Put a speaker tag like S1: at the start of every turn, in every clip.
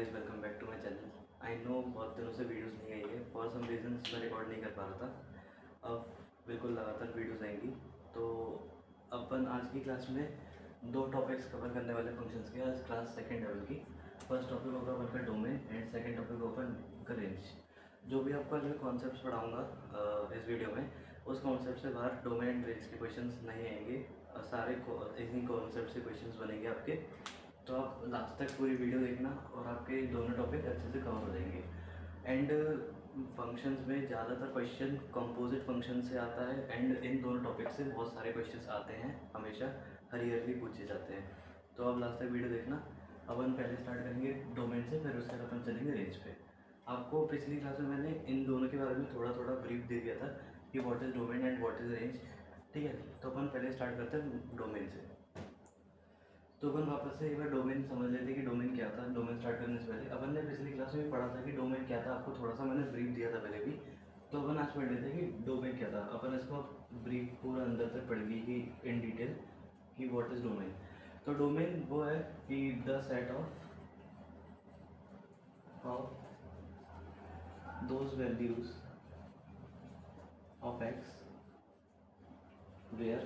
S1: Guys, welcome back to my channel. I know बहुत दिनों से वीडियोस नहीं आई है, फॉर सम रीजंस मैं रिकॉर्ड नहीं कर पा रहा था। अब बिल्कुल लगातार वीडियोस आएंगी। तो अपन आज की क्लास में दो टॉपिक्स कवर करने वाले फंक्शंस के। आज क्लास सेकेंड लेवल की फर्स्ट टॉपिक होगा अपन का डोमेन एंड सेकेंड टॉपिक होगा अपन का रेंज। जो भी आपका जो कॉन्सेप्ट पढ़ाऊँगा इस वीडियो में, उस कॉन्सेप्ट से बाहर डोमेन एंड रेंज के क्वेश्चन नहीं आएंगे। सारे इन्हीं कॉन्सेप्ट से क्वेश्चन बनेंगे आपके। तो आप लास्ट तक पूरी वीडियो देखना और आपके दोनों टॉपिक अच्छे से कवर हो जाएंगे। एंड फंक्शंस में ज़्यादातर क्वेश्चन कंपोजिट फंक्शन से आता है एंड इन दोनों टॉपिक से बहुत सारे क्वेश्चंस आते हैं, हमेशा हर ईयर भी पूछे जाते हैं। तो आप लास्ट तक वीडियो देखना। अपन पहले स्टार्ट करेंगे डोमेन से, फिर उसके बाद अपन चलेंगे रेंज पे। आपको पिछली क्लास में मैंने इन दोनों के बारे में थोड़ा थोड़ा ब्रीफ दे दिया था कि what is domain and what is range. ठीक है, तो अपन पहले स्टार्ट करते हैं डोमेन से। तो अपन वापस से एक बार डोमेन समझ लेते हैं कि डोमेन क्या था। डोमेन स्टार्ट करने से पहले अपन ने पिछली क्लास में भी पढ़ा था कि डोमेन क्या था, आपको थोड़ा सा मैंने ब्रीफ दिया था पहले भी। तो अपन आज पढ़ लेते हैं कि डोमेन क्या था। अपन इसको ब्रीफ पूरा अंदर तक पढ़ेंगे कि इन डिटेल कि व्हाट इज़ डोमेन। तो डोमेन वो है कि the set of those values of x where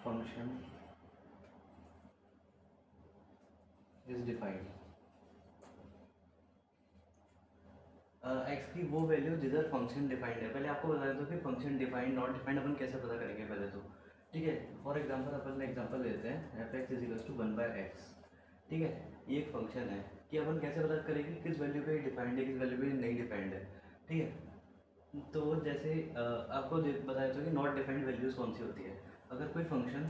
S1: function is defined. X की वो वैल्यू जिधर फंक्शन डिफाइंड है। पहले आपको बता देता हूँ कि फंक्शन डिफाइंड नॉट डिफाइंड अपन कैसे पता करेंगे पहले तो। ठीक है, फॉर एग्जांपल अपन एग्जांपल लेते हैं f x is equals to 1/x। ठीक है, ये एक फंक्शन है कि अपन कैसे पता करेंगे किस वैल्यू पे डिफाइंड है, किस वैल्यू पे नहीं डिफाइंड है। ठीक है, तो जैसे आपको बताया था कि नॉट डिफाइंड वैल्यूज कौन सी होती है। अगर कोई फंक्शन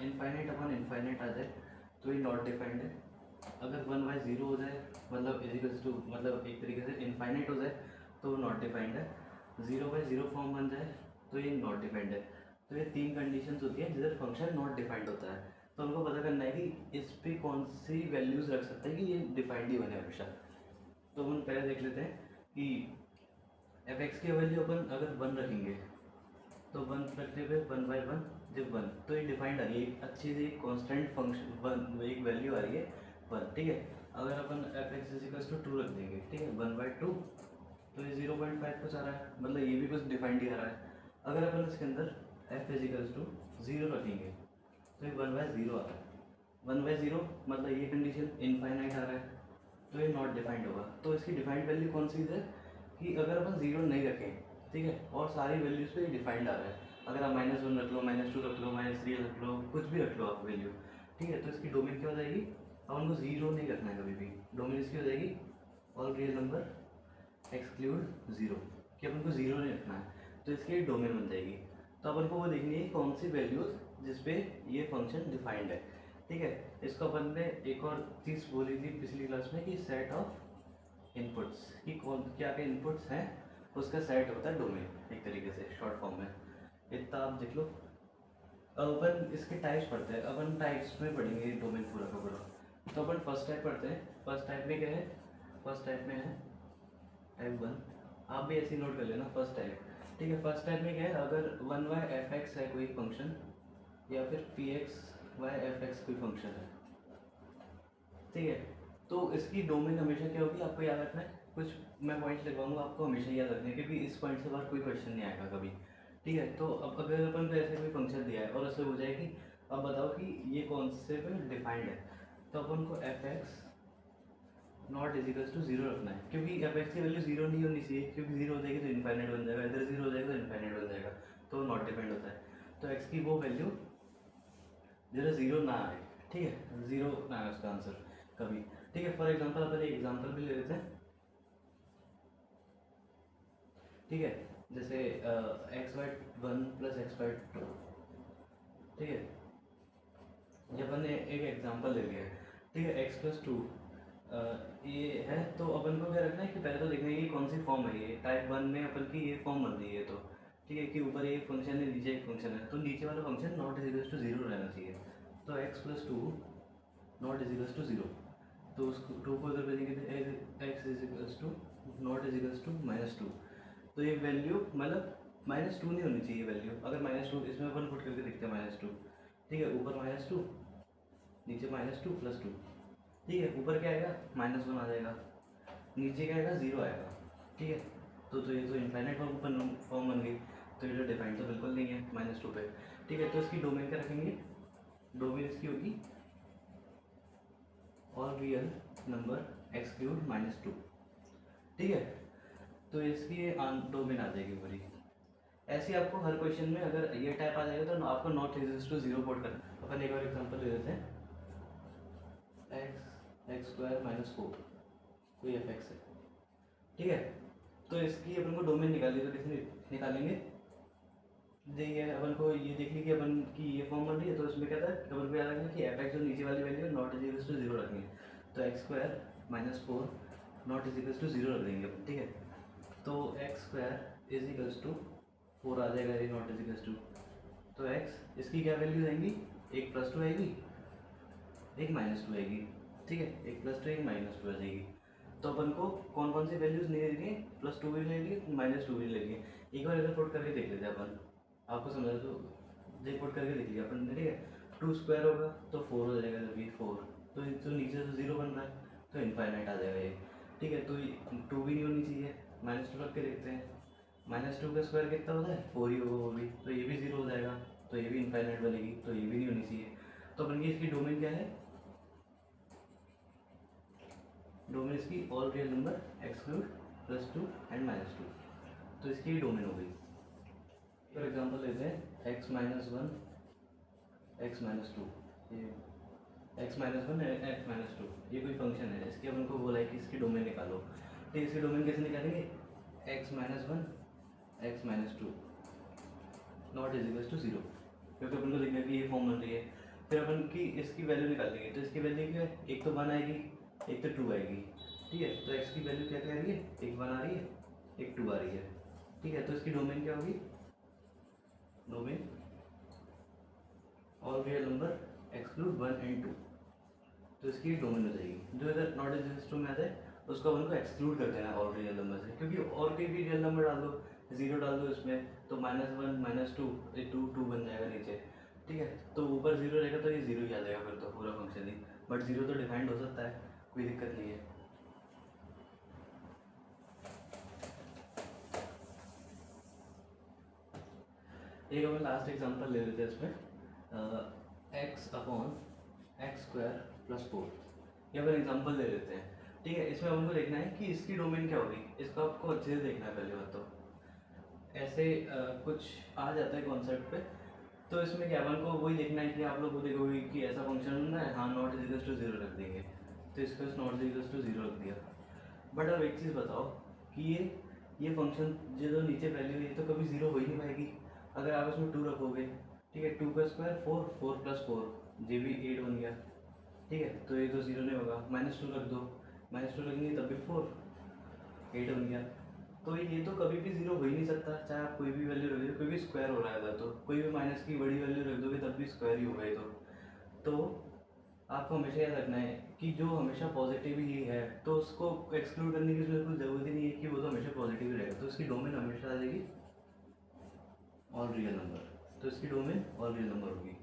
S1: इनफाइनाइट अपॉन इनफाइनाइट आ जाए तो ये नॉट डिफाइंड है। अगर 1/0 हो जाए मतलब इजिकल्स टू मतलब एक तरीके से इनफाइनाइट हो जाए तो नॉट डिफाइंड है। 0/0 फॉर्म बन जाए तो ये नॉट डिफाइंड है। तो ये तीन कंडीशंस होती है जिधर फंक्शन नॉट डिफाइंड होता है। तो हमको पता करना है कि इस पे कौन सी वैल्यूज़ रख सकते हैं कि ये डिफाइंड ही बने हमेशा। तो हम पहले देख लेते हैं कि एफ एक्स की वैल्यू अपन अगर 1 रखेंगे तो 1 रखने पे 1/1 जब 1 तो ये डिफाइंड आ रही है, एक अच्छी सी कॉन्स्टेंट फंक्शन 1 एक वैल्यू आ रही है 1। ठीक है, अगर अपन एफ एक्स इजिकल्स टू 2 रख देंगे, ठीक है 1/2 तो ये 0.5 कुछ आ रहा है, मतलब ये भी कुछ डिफाइंड ही आ रहा है। अगर अपन इसके अंदर एफ इजिकल्स टू 0 रखेंगे तो ये 1/0 आ रहा है। 1/0 मतलब ये कंडीशन इनफाइनाइट आ रहा है तो ये नॉट डिफाइंड होगा। तो इसकी डिफाइंड वैल्यू कौन सी है कि अगर अपन 0 नहीं रखें, ठीक है, और सारी वैल्यूज़ पे डिफाइंड आ रहा है। अगर आप -1 रख लो, -2 रख लो, -3 रख लो, कुछ भी रख लो आप वैल्यू, ठीक है, तो इसकी डोमेन क्या हो जाएगी। अब उनको 0 नहीं रखना है कभी भी। डोमेन इसकी हो जाएगी ऑल रियल नंबर एक्सक्लूड 0, कि अपन को 0 नहीं रखना है, तो इसकी डोमेन बन जाएगी। तो अपन को वो देखनी है कौन सी वैल्यूज़ जिस पे ये फंक्शन डिफाइंड है। ठीक है, इसको अपन ने एक और चीज़ बोली थी पिछली क्लास में कि सेट ऑफ इनपुट्स, कि कौन क्या क्या इनपुट्स हैं उसका सेट होता है डोमेन, एक तरीके से शॉर्ट फॉर्म में। इतना आप देख लो। अब अपन इसके टाइप्स पढ़ते हैं। अपन टाइप्स में पढ़ेंगे डोमेन पूरा का पूरा। तो अपन फर्स्ट टाइप पढ़ते हैं। फर्स्ट टाइप में क्या है, फर्स्ट टाइप में है टाइप 1। आप भी ऐसे नोट कर लेना फर्स्ट टाइप। ठीक है, फर्स्ट टाइप में क्या है, अगर 1/f(x) है कोई फंक्शन या फिर p(x)/f(x) कोई फंक्शन है, ठीक है, तो इसकी डोमेन हमेशा क्या होगी आपको याद रखना है। कुछ मैं पॉइंट्स लिखवाऊंगा, आपको हमेशा याद रखना है क्योंकि इस पॉइंट से बाहर कोई क्वेश्चन नहीं आएगा कभी। ठीक है, तो अब अगर अपन को ऐसे कोई फंक्शन दिया है और उससे हो जाए कि अब बताओ कि ये कौन से पे डिफाइंड है, तो अपन को f x not equals to 0 रखना है, क्योंकि एफ एक्स की वैल्यू 0 नहीं होनी चाहिए, क्योंकि 0 हो जाएगी तो इनफाइनाइट बन जाएगा, इधर 0 हो जाएगा तो इनफाइनाइट बन जाएगा, तो नॉट डिफाइंड होता है। तो एक्स की वो वैल्यू जरा 0 ना आए, ठीक है, 0 ना आए उसका आंसर कभी। ठीक है, फॉर एग्जांपल अपन एक एग्जांपल भी ले लेते हैं। ठीक है, जैसे x/1 + x/2, ठीक है, ये अपन ने एक एग्जांपल ले लिया है। ठीक है, x + 2 ये है, तो अपन को क्या रखना है कि पहले तो देखना है कि कौन सी फॉर्म है। ये टाइप 1 में अपन की ये फॉर्म बन रही है, तो ठीक है कि ऊपर एक फंक्शन है नीचे एक फंक्शन है, तो नीचे वाला फंक्शन नॉट इजिकल्स टू 0 रहना चाहिए। तो x + 2 नॉट इजिकल्स टू 0, तो उसको 2 को इधर भेजेंगे तो x equals to not equals to -2। तो ये वैल्यू मतलब -2 नहीं होनी चाहिए वैल्यू। अगर -2 इसमें अपन पुट करके देखते हैं -2, ठीक है, ऊपर -2 नीचे -2 + 2, ठीक है। ऊपर क्या आएगा, -1 आ जाएगा, नीचे क्या आएगा, 0 आएगा। ठीक है, तो ये तो इनफाइनाइट फॉर्म बन गई, तो ये तो डिफाइंड तो बिल्कुल नहीं है -2 पे। ठीक है, तो इसकी डोमेन क्या रखेंगे, डोमेन इसकी होगी ऑल रियल नंबर एक्सक्लूड -2। ठीक है, तो इसकी ये डोमेन आ जाएगी पूरी। ऐसे ही आपको हर क्वेश्चन में अगर ये टाइप आ जाएगा तो आपको नॉट इक्वल्स टू 0 पुट करना। अपन एक और एग्जांपल ले लेते हैं, x² - 4 कोई fx है। ठीक है, तो इसकी अपन को डोमेन निकाली, तो कैसे निकालेंगे, देखिए अपन को ये देख ली कि अपन की ये फॉर्म बन रही है, तो इसमें क्या था, अपन को याद रखना कि एफ एक्स जो नीचे वाली वैल्यू है नॉट इज इक्वल्स टू 0 रखनी है, तो x² - 4 not is equals to 0 रख देंगे। ठीक है, तो x² इज इक्वल्स टू 4 आ जाएगा, ये नॉट इज इक्वल्स टू, तो x इसकी क्या वैल्यू आएंगी, एक +2 आएगी, एक -2 आएगी। ठीक है, एक +2 एक -2 आ जाएगी। तो अपन को कौन कौन सी वैल्यूज ले लेनी है, +2 भी ले लिए, -2 भी ले लिए। एक बार इधर पुट करके देख लेते हैं अपन, आपको समझा तो ये पुट करके देख लिया अपन ने। ठीक है, 2² होगा तो 4 हो जाएगा, जब ये 4 तो नीचे से 0 बन रहा है, तो इनफाइनाइट आ जाएगा ये। ठीक है, तो 2 भी नहीं होनी चाहिए, -2 रख के देखते हैं, -2 का स्क्वायर कितना होता है, 4 ही होगा वो भी, तो ये भी 0 हो जाएगा, तो ये भी इनफाइनाइट बनेगी, तो ये भी नहीं होनी चाहिए। तो अपन की इसकी डोमेन क्या है, डोमेन इसकी all real number exclude +2 and -2, तो इसकी डोमेन हो गई। फॉर एग्जांपल लेते हैं x - 1 x - 2, ये x - 1 x - 2 ये कोई फंक्शन है, इसके अपन को बोला है कि इसकी डोमेन निकालो। तो इसकी डोमेन कैसे निकालेंगे, x - 1 x - 2 not is equals to 0, क्योंकि अपन को देखना है कि ये फॉर्म बन रही है। फिर अपन की इसकी वैल्यू निकालेंगे, तो इसकी वैल्यू क्या है, एक तो 1 आएगी, एक तो 2 आएगी। ठीक है, तो x की वैल्यू क्या क्या आ रही है, एक 1 आ रही है, एक 2 आ रही है। ठीक है, तो इसकी डोमेन क्या होगी, domain all real number exclude 1 and 2, तो इसकी डोमेन हो जाएगी। जो इधर नॉट इज टू में आता है उसको अपन को एक्सक्लूड कर देना है ऑल रियल नंबर से, क्योंकि और कोई भी रियल नंबर डाल दो, 0 डाल दो इसमें, तो -1 - 2 2 बन जाएगा नीचे। ठीक है, तो ऊपर 0 रहेगा तो ये 0 ही आ जाएगा फिर तो पूरा फंक्शन ही, बट 0 तो डिफाइंड हो सकता है, कोई दिक्कत नहीं है। एक अपन लास्ट एग्जांपल ले लेते हैं इसमें, x/(x² + 4) ये अपन एग्जांपल ले लेते हैं। ठीक है, इसमें अपन को देखना है कि इसकी डोमेन क्या होगी, इसको आपको अच्छे से देखना है। पहले बात तो ऐसे कुछ आ जाता है कॉन्सेप्ट पे, तो इसमें क्या अपन को वही देखना है कि आप लोग को देखोगे कि ऐसा फंक्शन बन रहा है, हाँ नॉट इज इक्वल्स टू 0 रख देंगे, तो इसको नॉट इज इक्वल्स टू 0 रख दिया। बट अब एक चीज़ बताओ कि ये फंक्शन जो नीचे वैल्यू है ये तो कभी 0 हो ही नहीं पाएगी अगर आप इसमें 2 रखोगे। ठीक है, 2 का स्क्वायर 4, 4 + 4 ये भी 8 बन गया। ठीक है, तो ये तो 0 नहीं होगा, -2 रख दो, -2 रखेंगे तब भी 4, 8 बन गया। तो ये तो कभी भी 0 हो ही नहीं सकता, चाहे आप कोई भी वैल्यू रख दो, कोई भी स्क्वायर हो रहा है अगर, तो कोई भी माइनस की बड़ी वैल्यू रख दोगे तब भी स्क्वायर ही होगा ये तो आपको हमेशा याद रखना है कि जो हमेशा पॉजिटिव ही है तो उसको एक्सक्लूड करने की बिल्कुल ज़रूरत ही नहीं है कि वो तो हमेशा पॉजिटिव ही रहेगा, तो इसकी डोमेन हमेशा आ जाएगी ऑल रियल नंबर, तो इसकी डोमेन ऑल रियल नंबर होगी।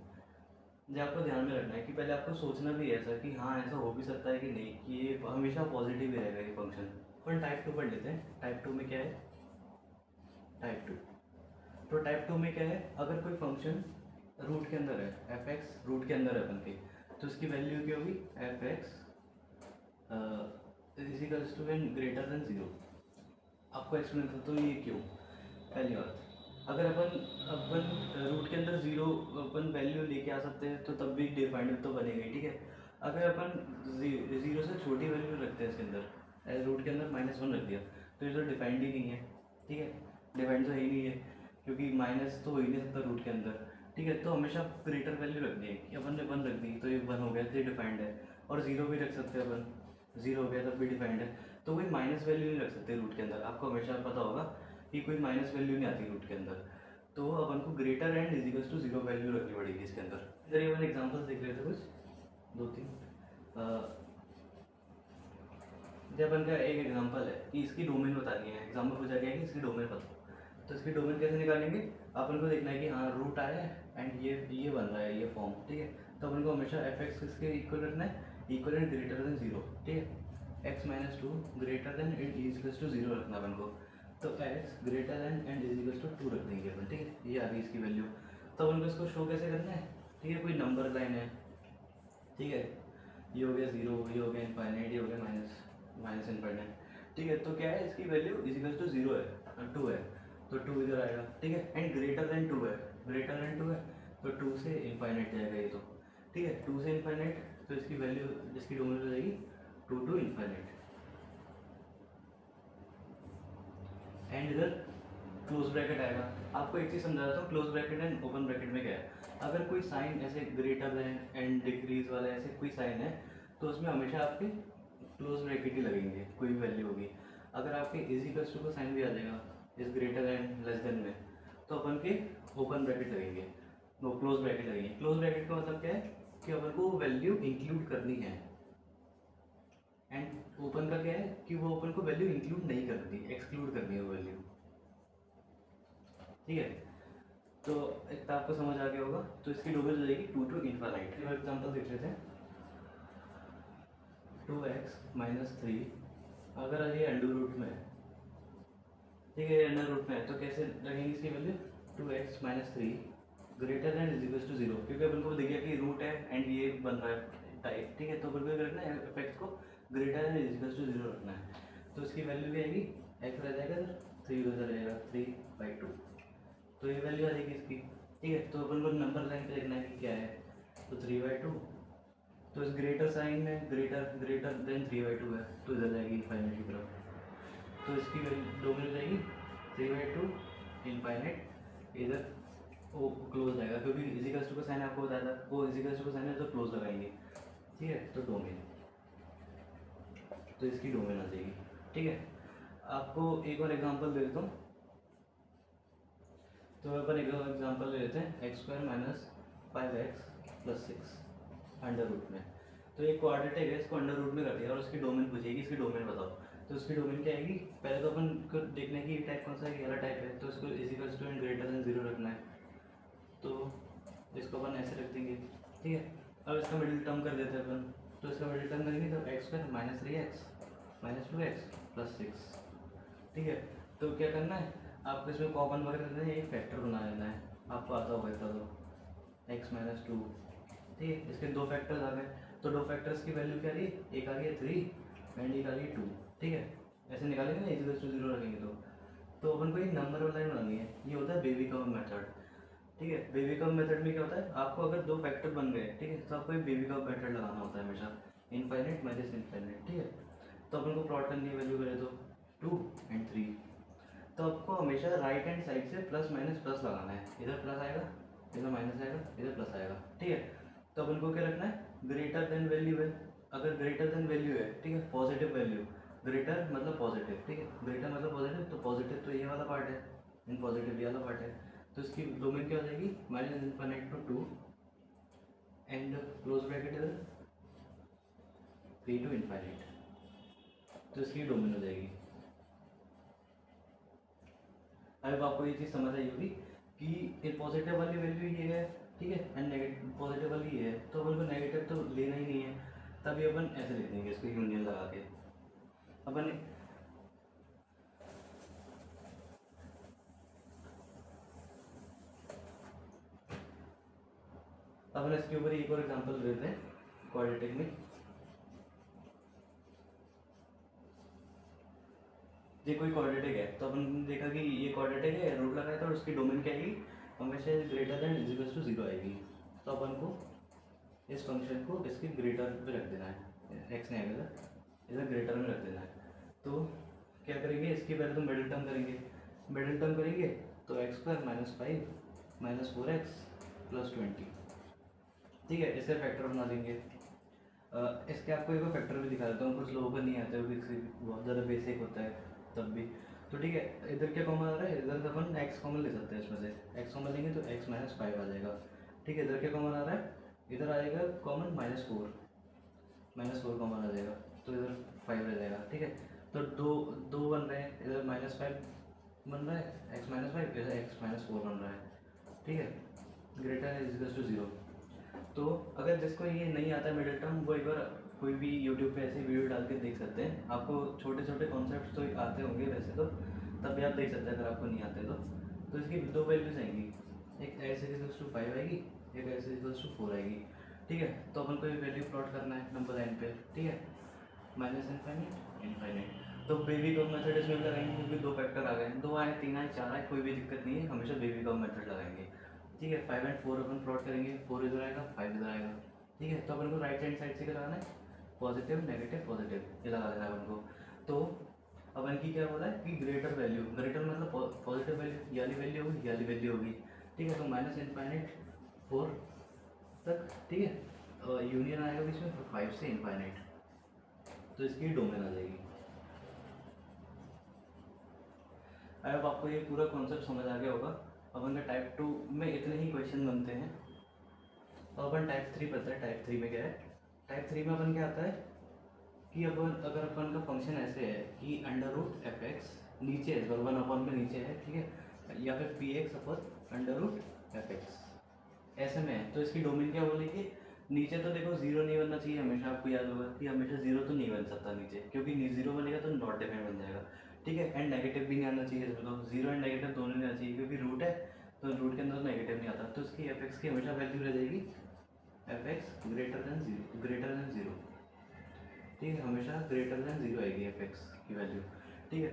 S1: जो आपको ध्यान में रखना है कि पहले आपको सोचना भी है ऐसा कि हाँ ऐसा हो भी सकता है कि नहीं, कि ये हमेशा पॉजिटिव ही रहेगा ये फंक्शन। अपन टाइप 2 पढ़ लेते हैं, टाइप 2 में क्या है, टाइप 2, तो टाइप 2 में क्या है, अगर कोई फंक्शन रूट के अंदर है, f(x) रूट के अंदर है अपन के, तो इसकी वैल्यू क्या होगी, f(x) is equals to and greater than 0। आपको एक्सप्लेन करता हूँ ये क्यों। पहली बात, अगर अपन रूट के अंदर 0 अपन वैल्यू लेके आ सकते हैं तो तब भी डिफाइंड तो बनेगा ही। ठीक है, अगर अपन 0 से छोटी वैल्यू रखते हैं इसके अंदर, रूट के अंदर -1 रख दिया, तो ये तो डिफाइंड ही नहीं है। ठीक है, डिफाइंड तो है ही नहीं है, क्योंकि माइनस तो हो ही नहीं सकता रूट के अंदर। ठीक है, तो हमेशा ग्रेटर वैल्यू रखनी है कि अपन ने 1 रख दी तो ये 1 हो गया, तो ये डिफाइंड है। और 0 भी रख सकते हैं अपन, 0 हो गया तब भी डिफाइंड है। तो कोई माइनस वैल्यू नहीं रख सकते रूट के अंदर, आपको हमेशा पता होगा कि कोई माइनस वैल्यू नहीं आती रूट के अंदर। तो अपन को greater and is equals to 0 value रखनी पड़ेगी इसके अंदर। इधर ये अपन एग्जांपल्स देख रहे थे कुछ 2-3, जब अपन का एक एग्जांपल है कि इसकी डोमेन बतानी है, एग्जांपल पूछा गया है कि इसकी डोमेन बताओ, तो इसकी डोमेन कैसे निकालेंगे, अपन को देखना है कि हाँ रूट आया है एंड ये बन रहा है ये फॉर्म। ठीक है, तो अपन को हमेशा f(x) किसके इक्वल रखना है, equal and greater than zero, ठीक है। X minus two greater than and is equal to zero रखना अपन को, तो x greater than and is equal to two रख देंगे अपन, ठीक है। ये आ गई इसकी वैल्यू। तो अपन को इसको शो कैसे करना है, ठीक है। कोई नंबर लाइन है, ठीक है, ये हो गया जीरो, ये हो गया इनफाइनाइट, ये हो गया माइनस इनफाइनाइट, ठीक है। तो क्या है, इसकी value is equal to zero है, टू है, तो टू इधर आएगा, ठीक है। एंड ग्रेटर देन टू है, ग्रेटर देन टू है, तो टू से इनफाइनाइट जाएगा ये, तो ठीक है, टू से इनफाइनाइट, तो इसकी वैल्यू, इसकी डोमेन हो जाएगी टू टू इनफाइनाइट। एंड इधर क्लोज ब्रैकेट आएगा। आपको एक चीज़ समझा देता हूँ, close bracket and open bracket में क्या है। अगर कोई साइन ऐसे ग्रेटर देन एंड डिक्रीज वाला ऐसे कोई साइन है, तो उसमें हमेशा आपके क्लोज ब्रैकेट ही लगेंगे, कोई भी वैल्यू होगी। अगर आपके इज इक्वल्स टू का साइन भी आ जाएगा is greater and less then में, तो अपन के ओपन ब्रैकेट लगेंगे, वो क्लोज ब्रैकेट लगेंगे। क्लोज ब्रैकेट का मतलब क्या है कि अपन को वैल्यू इंक्लूड करनी है, एंड ओपन का क्या है कि वो अपन को वैल्यू इंक्लूड नहीं करनी, एक्सक्लूड करनी है वो वैल्यू, ठीक है। तो इतना आपको समझ आ गया होगा। तो इसकी डोमेन हो जाएगी टू टू इनफाइनाइट। एग्जाम्पल देख लेते हैं, 2x माइनस थ्री, अगर ये अंडर रूट में है, ठीक है, अंडर रूट में है, तो कैसे लगेंगे इसकी value, 2x minus three greater than is equal to zero, क्योंकि अपन को दिख गया कि रूट है एंड ये बन रहा है टाइप, ठीक है। तो अपन को क्या रखना है, एफ को greater than is equal to zero रखना है। तो इसकी वैल्यू क्या आएगी, एक्स रह जाएगा इधर, थ्री उधर रहेगा, 3/2, तो ये वैल्यू आ जाएगी इसकी, ठीक है। तो अपन को नंबर लाइन पे देखना है कि क्या है, तो 3/2, तो इस ग्रेटर साइन में ग्रेटर देन 3/2 है, तो इधर जाएगी इनफाइनाइट की तरफ। तो इसकी डोमेन हो जाएगी 3/2 इनफाइनाइट, इधर वो क्लोज आएगा, क्योंकि इजिकल्स टू का साइन आपको बताया था, वो इजिकल्स टू का साइन है तो क्लोज लगाएंगे, ठीक है। तो डोमेन, तो इसकी डोमेन आ जाएगी, ठीक है। आपको एक और एग्जांपल दे देता हूँ। तो अपन एक और एग्जांपल ले लेते हैं, x square minus 5x plus 6 under root में। तो एक क्वाड्रेटिक है, इसको अंडर रूट में कर दिया और उसकी डोमेन पूछेगी, इसकी डोमेन बताओ। तो उसकी डोमेन क्या आएगी, पहले तो अपन को देखना है कि ये टाइप कौन सा है, ये वाला टाइप है, तो इसको equals to and greater than zero रखना है, तो इसको अपन ऐसे रख देंगे, ठीक है। अब इसका मिडिल टर्म कर देते हैं अपन, तो इसका मिडिल टर्म करेंगे तो x square minus 3x minus 2x plus 6, ठीक है। तो क्या करना है, आपको इसमें कॉमन वर्क करना है, एक फैक्टर बना लेना है, आपको आता होगा इतना, तो x माइनस 2, ठीक है। इसके दो फैक्टर्स आ गए, तो दो फैक्टर्स की वैल्यू क्या आ रही है, एक आ रही है 3 एंड एक आ रही है 2, ठीक है। ऐसे निकालेंगे ना, इज इक्वल टू जीरो रखेंगे तो अपन को एक नंबर वाला बनानी है, ये होता है बेबी कर्व मेथड, ठीक है। बेबी कर्व मेथड में क्या होता है, आपको अगर दो फैक्टर बन गए, ठीक है, तो आपको एक बेबी कर्व मेथड लगाना होता है हमेशा, इनफाइनाइट माइनस इनफाइनाइट, ठीक है। तो अपन को प्लॉट करनी है वैल्यू करें तो 2 एंड 3, तो आपको हमेशा राइट हैंड साइड से प्लस माइनस प्लस लगाना है, इधर प्लस आएगा, इधर माइनस आएगा, इधर प्लस आएगा, ठीक है। तो अपन को क्या रखना है, ग्रेटर देन वैल्यू है, अगर ग्रेटर देन वैल्यू है, ठीक है, पॉजिटिव वैल्यू, ग्रेटर मतलब पॉजिटिव, ठीक है, ग्रेटर मतलब पॉजिटिव, तो पॉजिटिव तो ये वाला पार्ट है, इन पॉजिटिव ये वाला पार्ट है, तो इसकी डोमेन क्या हो जाएगी, minus infinite to 2 and close bracket इधर 3 टू इनफाइनाइट, तो इसकी डोमेन हो जाएगी। अब आपको ये चीज़ समझ आई होगी कि ये पॉजिटिव वाली वैल्यू ये है, ठीक है, एंड नेगेटिव पॉजिटिव वाली ये है, तो अपन को नेगेटिव तो लेना ही नहीं है, तभी अपन ऐसे लिख देंगे इसको यूनियन लगा के। अपन इसके ऊपर एक और एग्जांपल देते हैं क्वाड्रेटिक में। ये कोई क्वाड्रेटिक है, तो अपन ने देखा कि ये क्वाड्रेटिक है, रूट लगाया था और उसकी डोमेन क्या आएगी, हमेशा greater than is equal to zero आएगी। तो अपन को इस फंक्शन को इसके ग्रेटर पे रख देना है, एक्स नहीं आएगा इधर ग्रेटर में रख देना है। तो क्या करेंगे, इसकी पहले तो मिडिल टर्म करेंगे, मिडिल टर्म करेंगे तो x square minus 5 minus 4x plus 20, ठीक है, इसे फैक्टर बना देंगे। इसके आपको एक फैक्टर भी दिखा देता हूँ, कुछ लोगों को नहीं आता है, बहुत ज़्यादा बेसिक होता है तब भी, तो ठीक है। इधर क्या कॉमन आ रहा है, इधर से अपन x कॉमन ले सकते हैं, इसमें से x कॉमन लेंगे तो x माइनस 5 आ जाएगा, ठीक है। इधर क्या कॉमन आ रहा है, इधर आएगा कॉमन -4 कॉमन आ जाएगा, तो इधर 5 रह जाएगा, ठीक है। तो दो बन रहे हैं, इधर -5 बन रहा है, x माइनस 5, इधर x माइनस 4 बन रहा है, ठीक है, ग्रेटर इज इक्वल टू 0। तो अगर जिसको ये नहीं आता मिडिल टर्म, वो एक बार कोई भी यूट्यूब पे ऐसी वीडियो डाल के देख सकते हैं। आपको छोटे छोटे कॉन्सेप्ट तो आते होंगे वैसे तो, तब भी आप देख सकते हैं अगर आपको नहीं आते तो इसकी दो वैल्यूज आएंगी, एक एस इक्वल्स टू 5 आएगी, एक एस इक्वल्स टू 4 आएगी। ठीक है, तो अपन को ये वैल्यू प्लॉट करना है नंबर लाइन पे। ठीक है, माइनस इनफाइनाइट इनफाइनाइट, तो बेबी कर्व मेथड इसमें भी लगाएंगे क्योंकि दो फैक्टर आ गए, 2 आए 3 आए 4 आए, कोई भी दिक्कत नहीं है, हमेशा बेबी कर्व मेथड लगाएंगे। ठीक है, 5 एंड 4 अपन प्लॉट करेंगे, 4 इधर आएगा 5 इधर आएगा। ठीक है, तो अपन को राइट हैंड साइड से क्या लगाना है, पॉजिटिव नेगेटिव पॉजिटिव, ये लगा देना है अपन को। तो अपन की क्या बोला है कि ग्रेटर वैल्यू, ग्रेटर मतलब पॉजिटिव वैल्यू, ये वाली वैल्यू होगी, ये वाली वैल्यू होगी। ठीक है, तो माइनस इनफाइनाइट 4 तक। ठीक है, और यूनियन आएगा बीच में 5 से इनफाइनाइट, तो इसकी डोमेन आ जाएगी। अब आपको ये पूरा कॉन्सेप्ट समझ आ गया होगा। अपन का टाइप 2 में इतने ही क्वेश्चन बनते हैं, और अपन टाइप 3 पढ़ते हैं। टाइप 3 में क्या है, टाइप 3 में अपन क्या आता है कि अपन अगर अपन का फंक्शन ऐसे है कि अंडर रूट एफ एक्स नीचे है, 1 में नीचे है, ठीक है, या फिर P x upon under root F x ऐसे में है, तो इसकी डोमेन क्या बोलेगी, नीचे तो देखो जीरो नहीं बनना चाहिए हमेशा, आपको याद होगा कि हमेशा जीरो तो नहीं बन सकता नीचे, क्योंकि जीरो बनेगा तो नॉट डिफाइंड बन जाएगा। ठीक है, एंड नेगेटिव भी नहीं आना चाहिए इसमें, तो जीरो एंड नेगेटिव दोनों नहीं आना चाहिए, क्योंकि रूट है तो रूट के अंदर नेगेटिव नहीं आता, तो इसकी एफ एक्स की हमेशा वैल्यू रह जाएगी f x greater than zero. ठीक है, हमेशा ग्रेटर देन जीरो आएगी एफ एक्स की वैल्यू। ठीक है,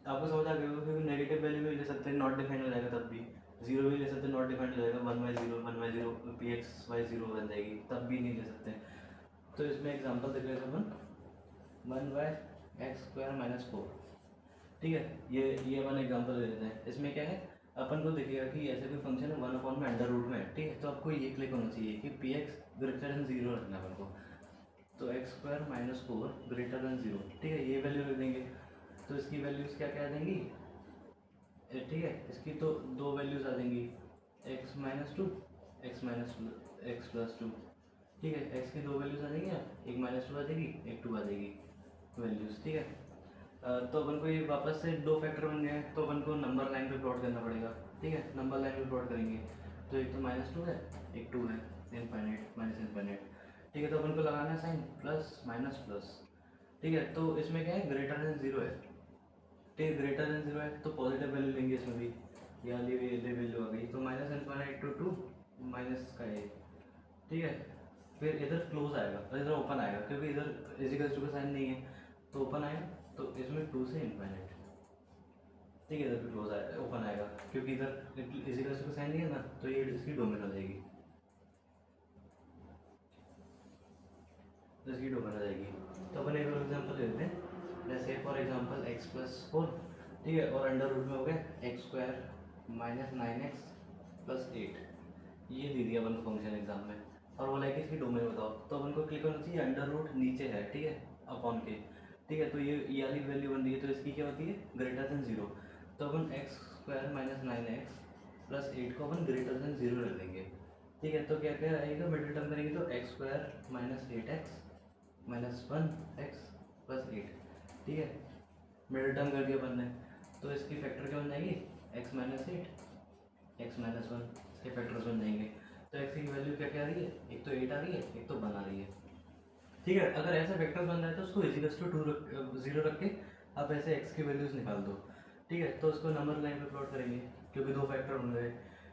S1: आपको समझ आ गया होगा, क्योंकि नेगेटिव वैल्यू भी ले सकते हैं, नॉट डिफाइंड हो जाएगा, तब भी जीरो भी ले सकते हैं, नॉट डिफाइंड हो जाएगा, 1/0 पी एक्स वाई जीरो बन जाएगी, तब भी नहीं ले सकते। तो इसमें एग्जांपल देख लेते हैं अपन, 1/x² -4। ठीक है, ये अपन एग्जांपल ले लेते हैं। इसमें क्या है, अपन को दिखेगा कि ऐसे कोई फंक्शन है 1 में अंडर रूट में। ठीक है, तो आपको ये क्लिक होना चाहिए कि P x greater than zero रखना है अपन को, तो x² -4 ग्रेटर देन जीरो। ठीक है, ये वैल्यू रख देंगे, तो इसकी वैल्यूज़ क्या क्या आ जाएंगी, ठीक है, इसकी तो दो वैल्यूज़ आ जाएंगी, x -2 x +2। ठीक है, x की दो वैल्यूज़ आ जाएंगी, एक -2 आ जाएगी, एक 2 आ जाएगी वैल्यूज़। ठीक है, तो अपन को ये वापस से दो फैक्टर बन गए, तो अपन को नंबर लाइन पे प्लॉट करना पड़ेगा। ठीक है, नंबर लाइन पे प्लॉट करेंगे, तो एक तो -2 है, एक 2 है, इनफाइनाइट माइनस इनफाइनाइट। ठीक है, तो अपन को लगाना है साइन प्लस माइनस प्लस। ठीक है, तो इसमें क्या है, ग्रेटर देन जीरो है। ठीक है, ग्रेटर देन जीरो है तो पॉजिटिव वैल्यू लेंगे इसमें भी, या वैल्यू आ गई, तो माइनस इनफाइनाइट टू 2 माइनस का है। ठीक है, फिर इधर क्लोज आएगा और इधर ओपन आएगा, क्योंकि इधर इजिकल्स टू का साइन नहीं है, तो ओपन आएगा, तो इसमें 2 से इनफाइनाइट। ठीक है, इधर भी क्लोज आएगा, ओपन आएगा, क्योंकि इधर इजिकल्स टू का साइन नहीं है ना, तो ये इसकी डोमेन हो जाएगी, तो इसकी डोमेन हो जाएगी। तो अपन एक और एग्जांपल ले लेते हैं, जैसे फॉर एग्जांपल x+4। ठीक है, और अंडर रूट में हो गया x² -9x + 8, ये दे दिया अपन को फंक्शन एग्जाम में, और बोला है कि इसकी डोमेन बताओ, तो अपन को क्लिक होना चाहिए अंडर रूट नीचे है। ठीक है, अपॉन के। ठीक है, तो ये वाली वैल्यू बन रही है, तो इसकी क्या होती है, ग्रेटर देन जीरो, तो अपन x² -9x + 8 को अपन ग्रेटर देन जीरो रख देंगे। ठीक है, तो क्या क्या आएगा, मिडिल टर्म करेंगे तो x² -8x -1x + 8। ठीक है, मिडिल टर्म कर दिया अपन ने, तो इसकी फैक्टर क्या बन जाएगी, x -8 x -1, इसके फैक्टर्स बन जाएंगे। तो x की वैल्यू क्या क्या आ रही है, एक तो 8 आ रही है, एक तो 1 आ रही है। ठीक है, अगर ऐसे फैक्टर्स बन जाए तो उसको जीरो रख के आप ऐसे x की वैल्यूज निकाल दो। ठीक है, तो उसको नंबर लाइन पे प्लॉट करेंगे, क्योंकि दो फैक्टर बन गए।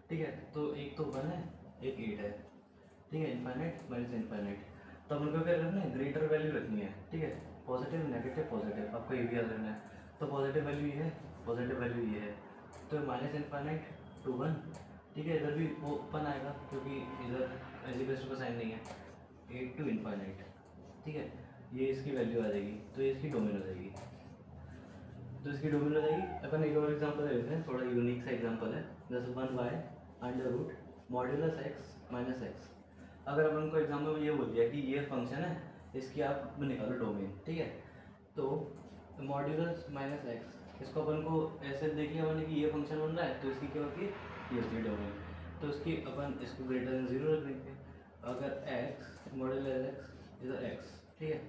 S1: ठीक है, तो एक तो 1 है, एक 8 है। ठीक है, इनफाइनाइट माइनस इनफाइनाइट, तो अपन को क्या रखना है, ग्रेटर वैल्यू रखनी है। ठीक है, पॉजिटिव नेगेटिव पॉजिटिव, आपको ये भी याद रखना है। तो पॉजिटिव वैल्यू ये है, पॉजिटिव वैल्यू ये है, तो माइनस इनफाइनाइट टू 1। ठीक है, इधर भी ओपन आएगा, क्योंकि इधर एजिकल्स का साइन नहीं है, 8 to इनफाइनाइट। ठीक है, ये इसकी वैल्यू आ जाएगी, तो ये इसकी डोमेन हो जाएगी, तो इसकी डोमेन हो जाएगी। अपन एक और एग्जांपल ले लेते हैं, थोड़ा यूनिक सा एग्जांपल है, जैसे 1/√mod x - x। अगर अपन को एग्जाम्पल में ये बोल दिया कि ये फंक्शन है, इसकी आप निकालो डोमेन। ठीक है, तो मॉड्यूलस -x, इसको अपन को ऐसे देख लिया मैंने कि ये फंक्शन बन रहा है, तो इसकी क्या होती है, ये होती है डोमेन, तो इसकी अपन इसको ग्रेटर देन जीरो रख देंगे। अगर x मॉड्यूलस x इधर x, ठीक है,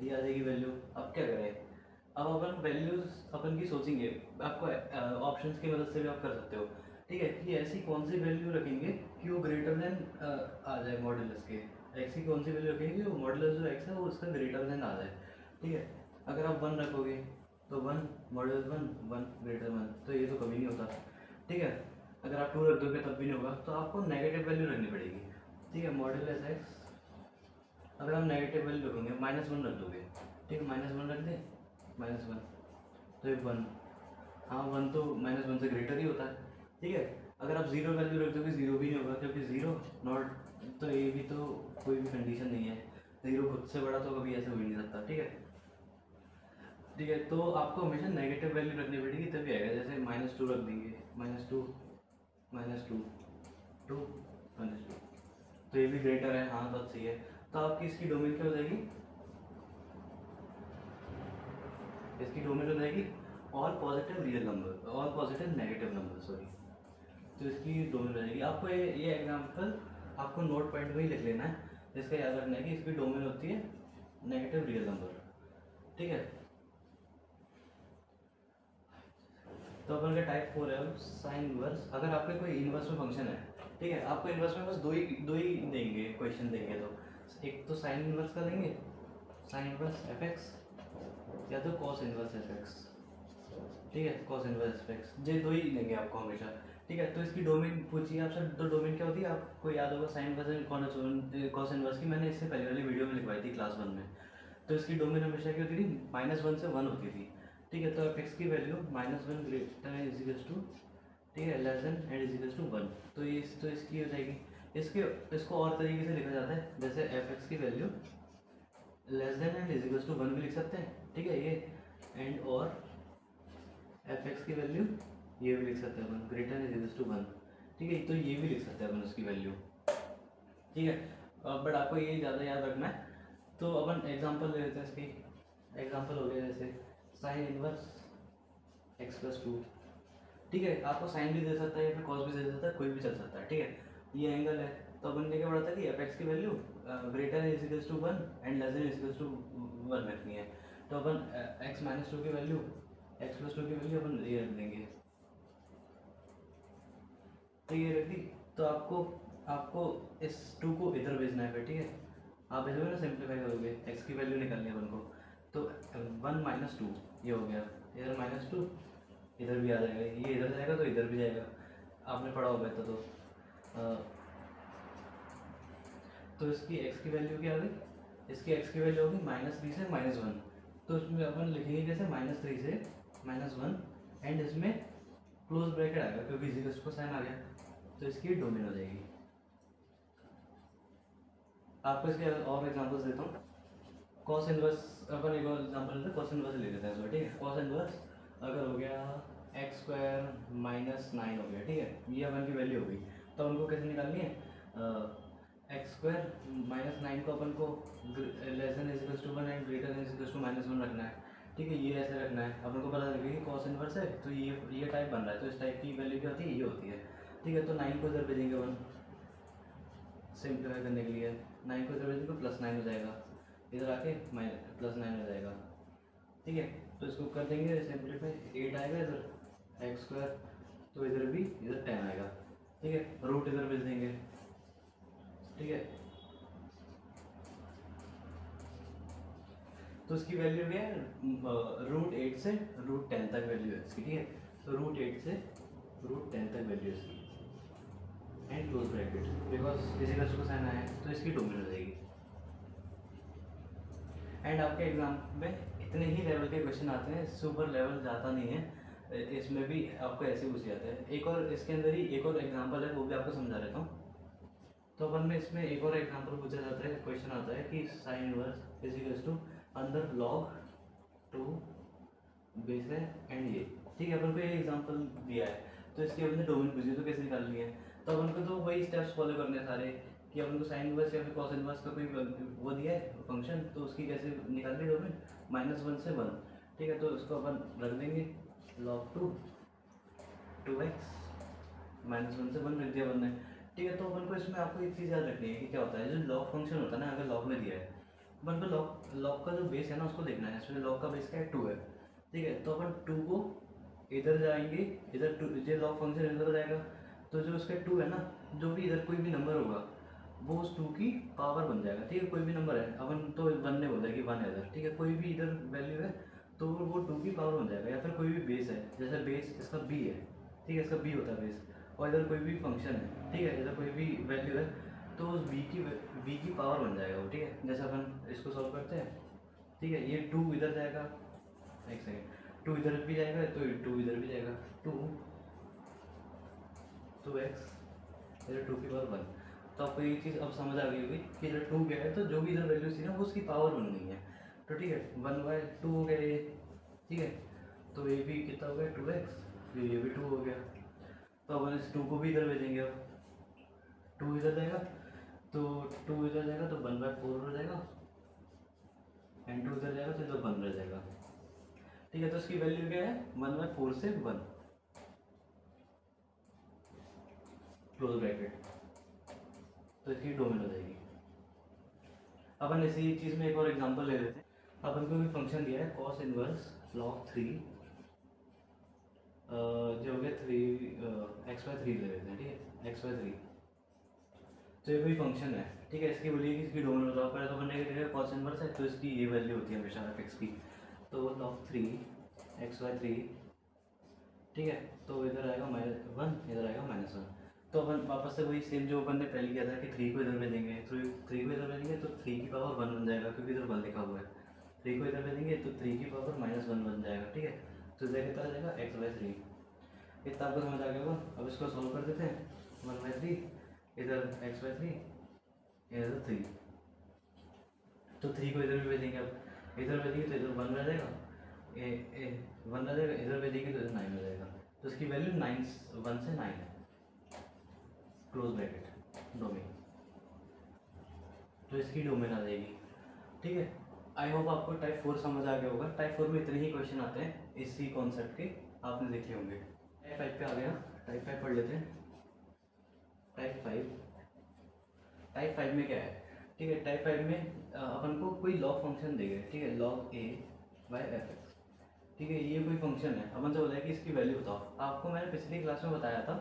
S1: ये आ जाएगी वैल्यू। अब क्या करें, अब अपन वैल्यूज अपन की सोचेंगे, आपको ऑप्शंस की मदद से भी आप कर सकते हो। ठीक है, कि ऐसी कौन सी वैल्यू रखेंगे कि वो ग्रेटर देन आ जाए मॉड्यूलस के, एक्स की कौन सी वैल्यू रखेंगे, वो मॉडुलस जो एक्स है वो उसका ग्रेटर देन आ जाए, ठीक है। अगर आप 1 रखोगे तो 1 मॉडुलस 1 ग्रेटर 1, तो ये तो कभी नहीं होता, ठीक है। अगर आप 2 रख दोगे तब भी नहीं होगा, तो आपको नेगेटिव वैल्यू रखनी पड़ेगी, ठीक है। मॉडुलस एक्स अगर हम नेगेटिव वैल्यू रखेंगे -1 रख दोगे, ठीक है, -1 रख दें, -1 तो ये 1, हाँ 1 तो -1 से ग्रेटर ही होता है, ठीक है। अगर आप 0 वैल्यू रख दोगे 0 भी नहीं होगा, क्योंकि 0 नॉट, तो ये भी तो कोई भी कंडीशन नहीं है, 0 खुद से बड़ा तो कभी ऐसे हो ही नहीं सकता, ठीक है। ठीक है, तो आपको हमेशा नेगेटिव वैल्यू रखनी पड़ेगी तभी आएगा। जैसे -2 रख देंगे, -2 -2 2 -2, तो ये भी ग्रेटर है, हाँ बात सही है। तो आपकी इसकी डोमेन क्या हो जाएगी, इसकी डोमेन हो जाएगी all positive real number, all positive negative number, sorry. तो इसकी डोमेन हो जाएगी। आपको ये एग्जांपल आपको नोट पॉइंट में ही लिख लेना है, जिसका याद रखना है कि इसकी डोमेन होती है नेगेटिव रियल नंबर, ठीक है। तो अपन का टाइप 4 है साइन इनवर्स। अगर आपके कोई इनवर्स में फंक्शन है, ठीक है, आपको इनवर्स में बस दो ही देंगे, क्वेश्चन देंगे, तो एक तो साइन इनवर्स का देंगे, साइन इनवर्स एफ एक्स, या तो कॉस इनवर्स एफ एक्स, ठीक है, कॉस इनवर्स एफ एक्स, ये दो ही देंगे आपको हमेशा, ठीक है। तो इसकी डोमेन पूछिए आपसे, तो डोमेन क्या होती है आपको याद होगा, साइन इनवर्स कॉस इनवर्स की मैंने इससे पहले वाली वीडियो में लिखवाई थी क्लास 1 में। तो इसकी डोमेन हमेशा क्या होती थी, -1 से 1 होती थी, ठीक है। तो एफ एक्स की value -1 greater is equals to, ठीक है, less than and is equals to 1, तो ये तो इसकी हो जाएगी। इसको और तरीके से लिखा जाता है, जैसे एफ एक्स की value less than and is equals to 1 भी लिख सकते हैं, ठीक है, ये एंड और एफ एक्स की वैल्यू ये भी लिख सकते हैं अपन, ग्रेटर इज इक्वल्स टू 1, ठीक है। तो ये भी लिख सकते हैं अपन उसकी वैल्यू, ठीक है। बट आपको ये ज़्यादा याद रखना है। तो अपन एग्जांपल ले लेते हैं इसकी। एग्जांपल हो गया जैसे साइन इनवर्स एक्स प्लस 2, ठीक है। आपको साइन भी दे सकता है या फिर कॉस भी दे सकता है, कोई भी चल सकता है, ठीक है। ये एंगल है, तो अपन ने क्या पढ़ा था कि एफ एक्स की value greater is equals to 1 and less than is equals to 1 रखनी है। तो अपन एक्स -2 की वैल्यू, एक्स प्लस 2 की वैल्यू अपन ये रख देंगे, तो ये रख दी। तो आपको इस 2 को इधर भेजना है फिर, ठीक है। आप भेजोगे ना, सिंप्लीफाई करोगे, एक्स की वैल्यू निकालनी है अपन को, तो 1 - 2 ये हो गया, इधर -2 इधर भी आ जाएगा, ये इधर जाएगा तो इधर भी जाएगा, आपने पढ़ा होगा इतना तो इसकी x की वैल्यू क्या आ गई, इसकी x की वैल्यू होगी -3 से -1, तो इसमें अपन लिखेंगे कैसे, -3 से -1 एंड इसमें क्लोज ब्रैकेट आएगा क्योंकि इक्वल्स को साइन आ गया, तो इसकी डोमेन हो जाएगी। आपको इसके और एग्जांपल्स देता हूँ। कॉस इनवर्स, अपन एक और एग्जांपल लेते हैं, कॉस इनवर्स ले लेते हैं इसमें, ठीक है। कॉस इनवर्स अगर हो गया x² -9 हो गया, ठीक है, ये अपन की वैल्यू हो गई। तो उनको कैसे निकालनी है, x² -9 को अपन को less than is equals to 1 and greater than is equals to -1 रखना है, ठीक है। ये ऐसे रखना है, अपन को पता लगे कि कॉस इनवर्स है तो ये टाइप बन रहा है, तो इस टाइप की वैल्यू क्या होती है, ये होती है, ठीक है। तो 9 को इधर भेजेंगे अपन सिंप्लीफाई करने के लिए, 9 को इधर भेजेंगे +9 हो जाएगा, इधर आके +9 हो जाएगा, ठीक है। तो इसको कर देंगे सिंप्लीफाई, 8 आएगा इधर x², तो इधर भी इधर 10 आएगा, ठीक है। रूट इधर भेज देंगे, ठीक है। तो इसकी वैल्यू क्या है, √8 से √10 तक वैल्यू है इसकी, ठीक है। तो √8 से √10 तक वैल्यू है इसकी एंड क्लोज ब्रैकेट, बिकॉज इसी का साइन आया है तो इसकी डोमेन हो जाएगी। एंड आपके एग्जाम में इतने ही लेवल के क्वेश्चन आते हैं, सुपर लेवल जाता नहीं है, इसमें भी आपको ऐसे पूछे जाते हैं। एक और इसके अंदर ही एक और एग्जांपल है, वो भी आपको समझा देता हूँ। तो अपन में इसमें एक और एग्जांपल पूछा जाता है, क्वेश्चन आता है कि sine inverse is equals to अंदर log 2 बेस है एंड ये, ठीक है। अपन को ये एग्जांपल दिया है, तो इसकी अपन ने डोमेन पूछी तो कैसे निकालनी है, तो अपन को तो वही स्टेप्स फॉलो करने हैं सारे, कि अपन को साइन इनवर्स या फिर कॉस इनवर्स का कोई वो दिया है फंक्शन, तो उसकी कैसे निकालनी है डोमेन, -1 से 1, ठीक है। तो उसको अपन रख देंगे log 2x -1 से 1 रख दिया अपन ने, ठीक है। तो अपन को इसमें आपको एक चीज़ याद रखनी है कि क्या होता है, जो लॉग फंक्शन होता है ना, अगर लॉग में दिया है अपन को लॉग का जो बेस है ना उसको देखना है। इसमें लॉग का बेस क्या है, 2 है, ठीक है। तो अपन 2 को इधर जाएंगे, इधर 2 ये लॉग फंक्शन इधर जाएगा, तो जो उसका 2 है ना, जो भी इधर कोई भी नंबर होगा वो उस 2 की पावर बन जाएगा, ठीक है। कोई भी नंबर है, अपन तो 1 ने बोला कि 1 है इधर, ठीक है। कोई भी इधर वैल्यू है तो वो 2 की पावर बन जाएगा। या फिर कोई भी बेस है, जैसे बेस इसका b है, ठीक है, इसका b होता है बेस, और इधर कोई भी फंक्शन है, ठीक है, इधर कोई भी वैल्यू है तो उस b की पावर बन जाएगा वो, ठीक है। जैसे अपन इसको सॉल्व करते हैं, ठीक है, ये 2 इधर जाएगा, एक सेकेंड, 2 इधर भी जाएगा तो 2 इधर भी जाएगा, 2x इधर 2 की पावर 1। तो आपको ये चीज़ अब समझ आ गई होगी कि इधर 2 गया है तो जो भी इधर वैल्यू थी ना वो उसकी पावर बन गई है। तो ठीक है, 1/2 हो गया ये, ठीक है। तो ये भी कितना हो गया 2x, फिर ये भी 2 हो गया। तो अपन इस 2 को भी इधर भेजेंगे, अब 2 इधर जाएगा तो 2 इधर जाएगा तो 1/4 हो जाएगा, एंड 2 इधर जाएगा तो इधर 1 रह जाएगा, ठीक है। तो इसकी वैल्यू क्या है 1/4 से 1, क्लोज ब्रैकेट। तो इसकी डोमेन हो जाएगी। अपन इसी चीज़ में एक और एग्जांपल ले लेते हैं। अपन को भी फंक्शन दिया है cos इनवर्स log 3, जो हो गया 3 x/3 ले लेते हैं, ठीक है, x/3। तो ये कोई फंक्शन है, ठीक है। इसकी बोलिए कि इसकी डोमेन बताओ। पहले तो बनने के लिए cos इनवर्स है तो इसकी ये वैल्यू होती है हमेशा f(x) की, तो log 3 x/3, ठीक है। तो इधर आएगा -1, इधर आएगा -1। तो अपन वापस से वही सेम जो अपन ने पहले किया था कि 3 को इधर भेजेंगे, 3 को इधर भेजेंगे तो 3 की पावर 1 बन जाएगा, क्योंकि इधर 1 लिखा हुआ है। 3 को इधर भेजेंगे तो 3 की पावर -1 बन जाएगा, ठीक है। तो इधर कितना आ जाएगा x/3। इतना आपको समझ आ गया होगा। अब इसको सॉल्व कर देते हैं, 1/3 इधर x/3 इधर 3, तो 3 को इधर भी भेजेंगे। अब इधर भेजेंगे तो इधर 1 रह जाएगा, 1 रह जाएगा, इधर भेजेंगे तो इधर 9 हो जाएगा। तो इसकी वैल्यू 1 से 9 है, क्लोज ब्रैकेट डोमेन। तो इसकी डोमेन आ जाएगी, ठीक है। आई होप आपको टाइप 4 समझ आ गया होगा। टाइप 4 में इतने ही क्वेश्चन आते हैं इसी कॉन्सेप्ट के, आपने देखे होंगे। टाइप 5 पे आ गया, टाइप 5 पढ़ लेते हैं। टाइप 5 में क्या है, ठीक है। टाइप 5 में अपन को कोई लॉग फंक्शन देगा, ठीक है, log a/f(x), ठीक है। ये कोई फंक्शन है, अपन से बोला है कि इसकी वैल्यू बताओ। आपको मैंने पिछली क्लास में बताया था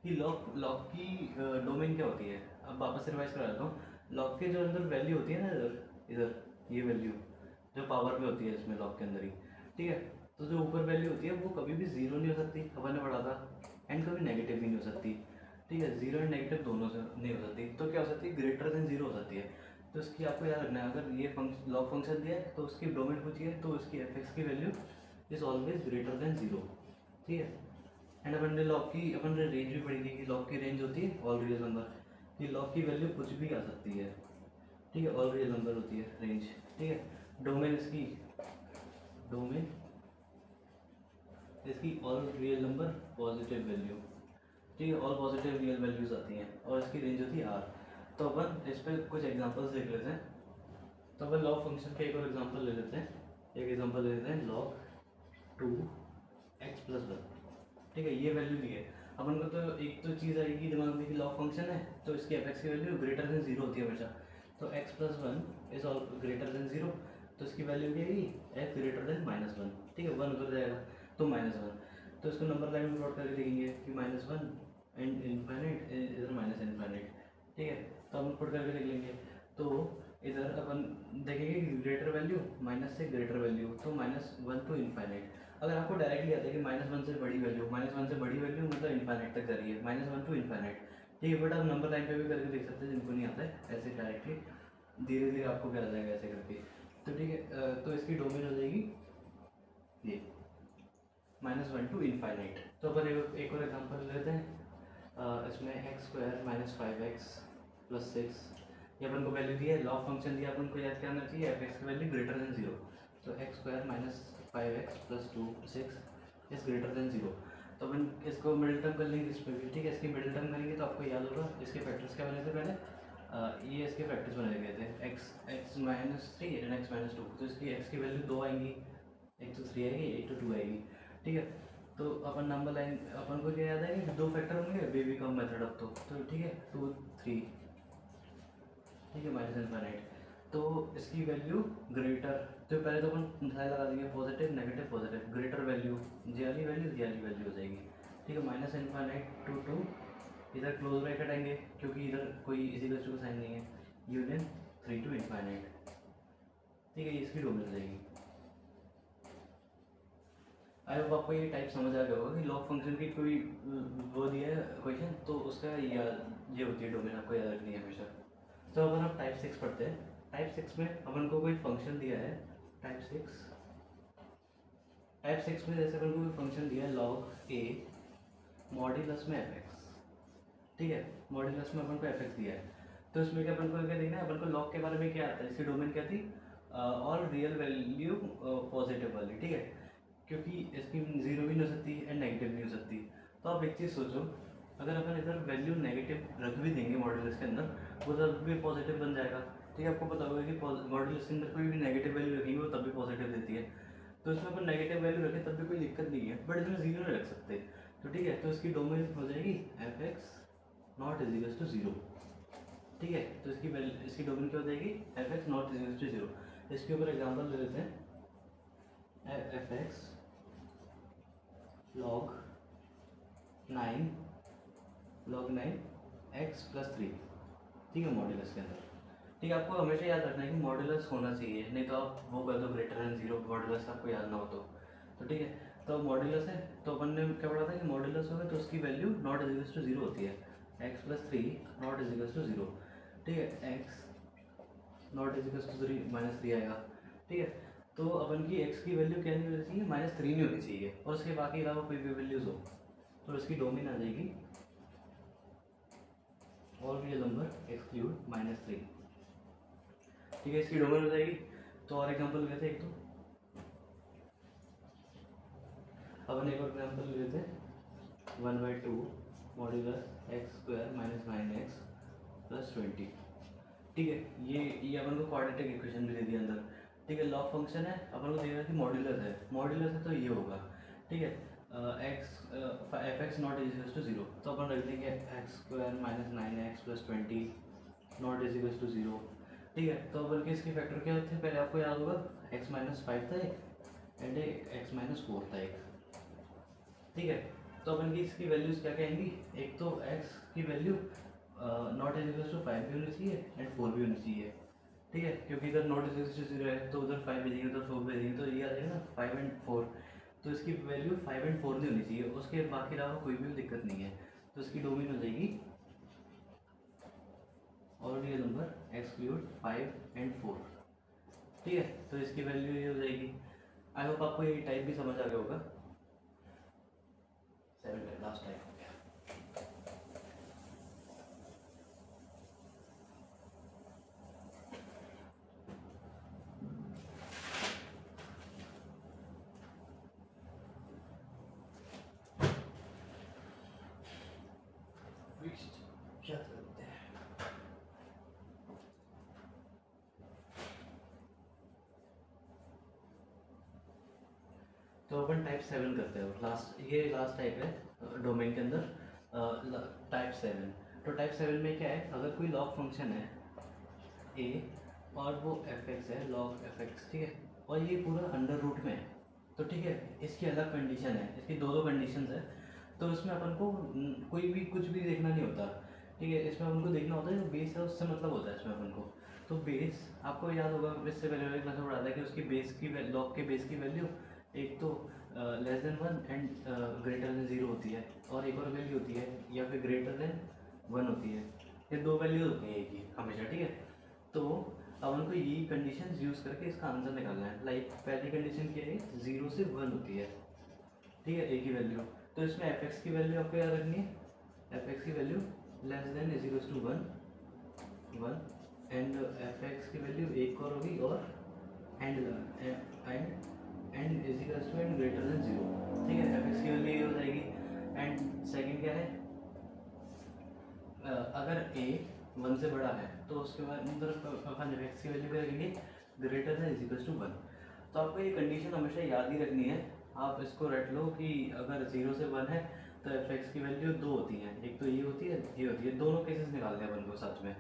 S1: कि लॉग की डोमेन क्या होती है। अब वापस से रिवाइज करा देता हूँ। लॉग के जो अंदर वैल्यू होती है ना, इधर इधर ये वैल्यू जो पावर में होती है इसमें लॉग के अंदर ही, ठीक है। तो जो ऊपर वैल्यू होती है वो कभी भी 0 नहीं हो सकती, अपन ने पढ़ा था, एंड कभी नेगेटिव भी नहीं हो सकती, ठीक है। 0 एंड नेगेटिव दोनों से नहीं हो सकती। तो क्या हो सकती है, ग्रेटर देन 0 हो सकती है। तो इसकी आपको याद रखना है, अगर ये लॉग फंक्शन दिया है तो उसकी डोमेन पूछी है तो उसकी f(x) की value is always greater than 0, ठीक है। एंड अपन ने लॉग की रेंज भी पढ़ी थी कि लॉग की रेंज होती है ऑल रियल नंबर, कि लॉग की वैल्यू कुछ भी आ सकती है, ठीक है। ऑल रियल नंबर होती है रेंज, ठीक है। डोमेन इसकी all real number positive value, ठीक है, ऑल पॉजिटिव रियल वैल्यूज आती हैं, और इसकी रेंज होती है R। तो अपन इस पर कुछ एग्जांपल्स देख लेते हैं। तो अपन लॉग फंक्शन का एक और एग्जांपल ले लेते हैं। एक एग्जांपल ले लेते हैं log 2x+1, ठीक है। ये वैल्यू दी है अपन को, तो एक तो चीज़ आएगी दिमाग में कि लॉग फंक्शन है तो इसकी f(x) की वैल्यू ग्रेटर देन 0 होती है हमेशा। तो x+1 is all greater than 0, तो इसकी वैल्यू क्या आएगी x ग्रेटर देन -1, ठीक है। 1 उधर जाएगा तो -1। तो इसको नंबर लाइन में प्लॉट करके देखेंगे कि -1 एंड इनफाइनाइट, इधर -इनफाइनाइट, ठीक है। तो हम पुट करके देख लेंगे। तो इधर अपन देखेंगे कि ग्रेटर वैल्यू माइनस से ग्रेटर वैल्यू, तो -1 टू इनफाइनाइट। अगर आपको डायरेक्टली आता है कि -1 से बड़ी वैल्यू, -1 से बड़ी वैल्यू मतलब इनफाइनाइट तक जा रही है, -1 टू इनफाइनाइट, ठीक है। बट आप नंबर लाइन पे भी करके देख सकते हैं जिनको नहीं आता है ऐसे डायरेक्टली, धीरे धीरे आपको क्या आ जाएगा ऐसे करके। तो ठीक है, तो इसकी डोमेन हो जाएगी ये -1 टू इनफाइनाइट। तो अपन एक और एग्जांपल लेते हैं। इसमें x² - 5x + 6, ये अपन को वैल्यू दी है, लॉग फंक्शन दिया, अपन को याद करना चाहिए f(x) की वैल्यू ग्रेटर देन 0। तो x² - 5x + 2 6 is greater than 0। तो अपन इसको मिडिल टर्म कर लेंगे इसमें भी, ठीक है। इसकी मिडिल टर्म करेंगे तो आपको याद होगा इसके फैक्टर्स क्या बने थे पहले, ये इसके फैक्टर्स बनाए गए थे x -3 एंड x -2। तो इसकी x की वैल्यू 2 आएंगी, एक तो 3 आएगी, एक तो 2 आएगी, ठीक है। तो अपन नंबर लाइन अपन को क्या याद है कि 2 फैक्टर होंगे, बेबी कम मेथड अब तो ठीक है 2 3, ठीक है, -इनफाइनाइट। तो इसकी वैल्यू ग्रेटर, तो पहले तो अपन साइन लगा देंगे positive negative positive, greater value जे वाली वैल्यू हो जाएगी, ठीक है। -इनफाइनाइट टू 2 इधर क्लोज ब्रैकेट आएंगे क्योंकि इधर कोई इसी टू का साइन नहीं है, यूनियन 3 to इनफाइनाइट। ठीक है, इसकी डोमेन हो जाएगी। आई होप आपको ये टाइप समझ आ गया होगा कि लॉग फंक्शन की कोई वो दिया है क्वेश्चन तो उसका ये होती है डोमेन, आपको याद रखनी है हमेशा। तो अगर आप टाइप 6 पढ़ते हैं, टाइप 6 में अपन को कोई फंक्शन दिया है, टाइप 6 में जैसे अपन को कोई फंक्शन दिया है लॉग ए मॉड्यूलस में एफ एक्स। ठीक है, मॉड्यूलस में अपन को एफ एक्स दिया है, तो इसमें क्या अपन को क्या देखना है, अपन को लॉग के बारे में क्या आता है, इसकी डोमेन क्या थी, ऑल रियल वैल्यू पॉजिटिव वाली। ठीक है, क्योंकि इसकी जीरो भी नहीं हो सकती एंड नेगेटिव नहीं हो सकती। तो आप एक चीज़ सोचो, अगर अपन इधर वैल्यू नेगेटिव रख भी देंगे मॉड्यूलस के अंदर, वो तब भी पॉजिटिव बन जाएगा। ठीक है, आपको पता होगा कि मॉड्यूलस के अंदर कोई भी नेगेटिव वैल्यू रखेंगे वो तब भी पॉजिटिव देती है। तो इसमें अपन नेगेटिव वैल्यू रखें तब भी कोई दिक्कत नहीं है, बट इसमें जीरो नहीं रख सकते। तो ठीक है, तो इसकी डोमेन हो जाएगी f x not is equal to zero. ठीक है, तो इसकी डोमेन क्या हो जाएगी, f x not is equal to zero. इसके ऊपर एग्जाम्पल ले लेते हैं, f x log 9 x plus 3। ठीक है, मॉड्यूलस के अंदर। ठीक है, आपको हमेशा याद रखना है कि मॉड्यूलस होना चाहिए, नहीं तो आप वो कर दो ग्रेटर देन जीरो, मॉड्यूलस आपको याद ना हो तो ठीक है। तो मॉड्यूलस है, तो अपन ने क्या पढ़ा था कि मॉड्यूलस होगा तो उसकी value not is equal to zero होती है, x plus 3 not is equal to zero. ठीक है, x not is equal to 3 minus 3 आएगा। ठीक है, तो अपन की x की वैल्यू क्या नहीं होनी चाहिए, -3 नहीं होनी चाहिए, और उसके बाकी अलावा कोई भी वैल्यूज हो तो इसकी डोमेन आ जाएगी ऑल रियल नंबर एक्सक्लूड -3। ठीक है, इसकी डोमेन हो जाएगी। तो और एग्जांपल लेते हैं एक, तो अपन एक और एग्जांपल लेते हैं, 1/2 modulus x square -9x plus 20। ठीक है, ये अपन को क्वाड्रेटिक इक्वेशन भी दे दी अंदर। ठीक है, लॉग फंक्शन है, अपन को देगा कि मॉड्यूलस है तो ये होगा। ठीक है, x f x not is equal to zero, तो अपन रख देंगे x square -9x plus 20 not is equal to zero. ठीक है, तो अपन के इसके फैक्टर क्या थे, पहले आपको याद होगा, x-5 था एक एंड x-4 था एक। ठीक है, तो अपन की इसकी वैल्यूज क्या कहेंगी, एक तो x की value not is equal to 5 भी होनी चाहिए एंड 4 भी होनी चाहिए। ठीक है, क्योंकि इधर नॉट इज इक्वल टू 0 है तो उधर 5 भेजेंगे, उधर 4 भेजेंगे, तो ये आ जाएगा ना 5 एंड 4। तो इसकी वैल्यू 5 एंड 4 नहीं होनी चाहिए, उसके बाकी अलावा कोई भी दिक्कत नहीं है। तो इसकी डोमेन हो जाएगी और रियल नंबर एक्सक्लूड 5 एंड 4। ठीक है, तो इसकी वैल्यू ये हो जाएगी। आई होप आपको ये टाइप भी समझ आ गया होगा। 7 लास्ट टाइप हो गया। क्या करते हैं, तो अपन टाइप 7 करते हैं, ये लास्ट टाइप है डोमेन के अंदर, टाइप 7। तो टाइप 7 में क्या है, अगर कोई लॉग फंक्शन है ए और वो एफ एक्स है, लॉग एफ एक्स। ठीक है, और ये पूरा अंडर रूट में है, तो ठीक है, इसकी अलग कंडीशन है, इसकी दो कंडीशन है। तो इसमें अपन को कोई भी कुछ भी देखना नहीं होता। ठीक है, इसमें अपन को देखना होता है जो बेस है उससे मतलब होता है इसमें अपन को। तो बेस आपको याद होगा, इससे पहले वाले क्लास में पढ़ा था कि उसकी बेस की लॉग के बेस की वैल्यू एक तो less then 1 and greater than 0 होती है, और एक और वैल्यू होती है या फिर ग्रेटर देन 1 होती है। ये दो वैल्यूज होती हैं एक ही हमेशा। ठीक है, तो अब उनको यही कंडीशन यूज़ करके इसका आंसर निकालना है। लाइक पहली कंडीशन क्या है, 0 से 1 होती है। ठीक है, एक ही वैल्यू। तो इसमें एफ एक्स की वैल्यू आपको याद रखनी है, एफ एक्स की value less than is equal to 1 and f x की वैल्यू एक और होगी, और and is equal to and greater than 0। ठीक है, एफ एक्स की वैल्यू ये हो जाएगी। एंड सेकेंड क्या है, अगर ए 1 से बड़ा है तो उसके बाद अपन एफ एक्स की वैल्यू क्या रखेंगे, greater than is equal to 1। तो आपको ये कंडीशन हमेशा याद ही रखनी है। आप इसको रट लो कि अगर 0 से 1 है तो एफ एक्स की वैल्यू 2 होती है, एक तो ये होती है, ये होती है, दोनों केसेस निकालते हैं अपन को साथ में।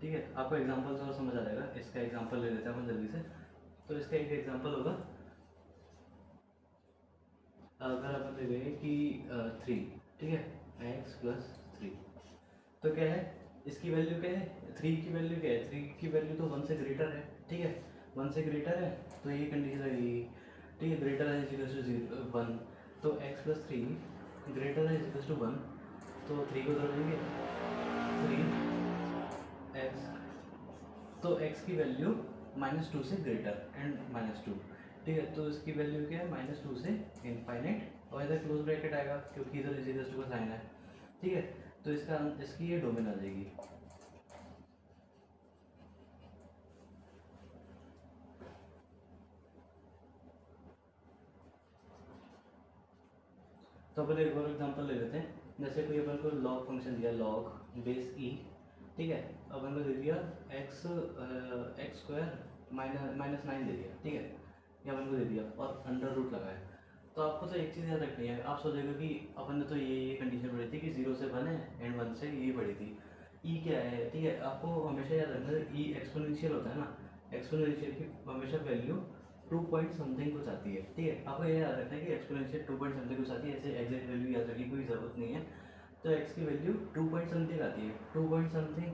S1: ठीक है, आपको एग्जांपल और समझ आ जाएगा। इसका एग्जांपल ले लेते हैं अपन जल्दी से। तो इसका एक एग्जांपल होगा, अगर अपन ले लेंगे कि 3, ठीक है, x प्लस 3। तो क्या है, इसकी वैल्यू क्या है, 3 की वैल्यू क्या है, 3 की वैल्यू तो 1 से ग्रेटर है, ठीक है, 1 से ग्रेटर है, तो ये कंडीशन रहेगी, ठीक है, ग्रेटर है इक्वल टू 1, तो x प्लस 3 ग्रेटर है इक्वल टू 1, तो 3 को उधर देंगे 3x, तो x की वैल्यू -2 से ग्रेटर एंड -2, ठीक है, तो इसकी वैल्यू क्या है -2 से इनफाइनाइट, और इधर क्लोज ब्रैकेट आएगा क्योंकि इधर इज इक्वल टू का साइन है, ठीक है, तो इसकी ये डोमेन आ जाएगी। तो अपन एक और एग्जांपल ले लेते हैं, जैसे कोई अपन को लॉग फंक्शन दिया, लॉग बेस ई, ठीक है, अपन को दे दिया एक्स स्क्वायर -9 दे दिया, ठीक है, ये अपन को दे दिया और अंडर रूट लगाया। तो आपको तो एक चीज़ याद रखनी है, आप सोचेगा कि अपन ने तो ये कंडीशन पढ़ी थी कि 0 से 1 है एंड 1 से ये पढ़ी थी, ई क्या है, ठीक है, आपको हमेशा याद रखना है ई एक्सपोनेंशियल होता है ना, एक्सपोनेंशियल की हमेशा वैल्यू 2 पॉइंट समथिंग कुछ आती है, ठीक है, आपको ये याद रखना है कि एक्सपोनेंशियल 2 पॉइंट समथिंग कुछ आती है, ऐसे एग्जैक्ट वैल्यू याद रखने की कोई ज़रूरत नहीं है। तो एक्स की वैल्यू 2 पॉइंट समथिंग आती है, 2 point something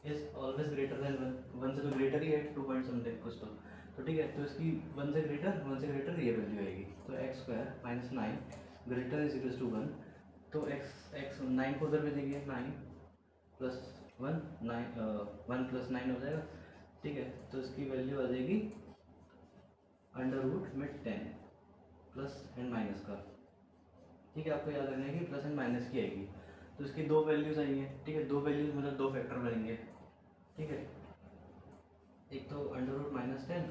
S1: is always greater than 1 से तो ग्रेटर ही है 2 पॉइंट समथिंग कुछ तो ठीक है, तो इसकी 1 से ग्रेटर ये वैल्यू आएगी, तो x square -9 greater is equal to 1, तो एक्स 9 को उधर में देंगे, 9 प्लस 1 1 प्लस 9 हो जाएगा, ठीक है, तो इसकी वैल्यू आ जाएगी अंडर रूट में 10 प्लस एंड माइनस का, ठीक है, आपको याद रखना है कि प्लस एंड माइनस की आएगी, तो इसकी 2 वैल्यूज आएंगी, ठीक है, 2 वैल्यूज मतलब 2 फैक्टर बनेंगे, ठीक है, एक तो अंडर रूट -10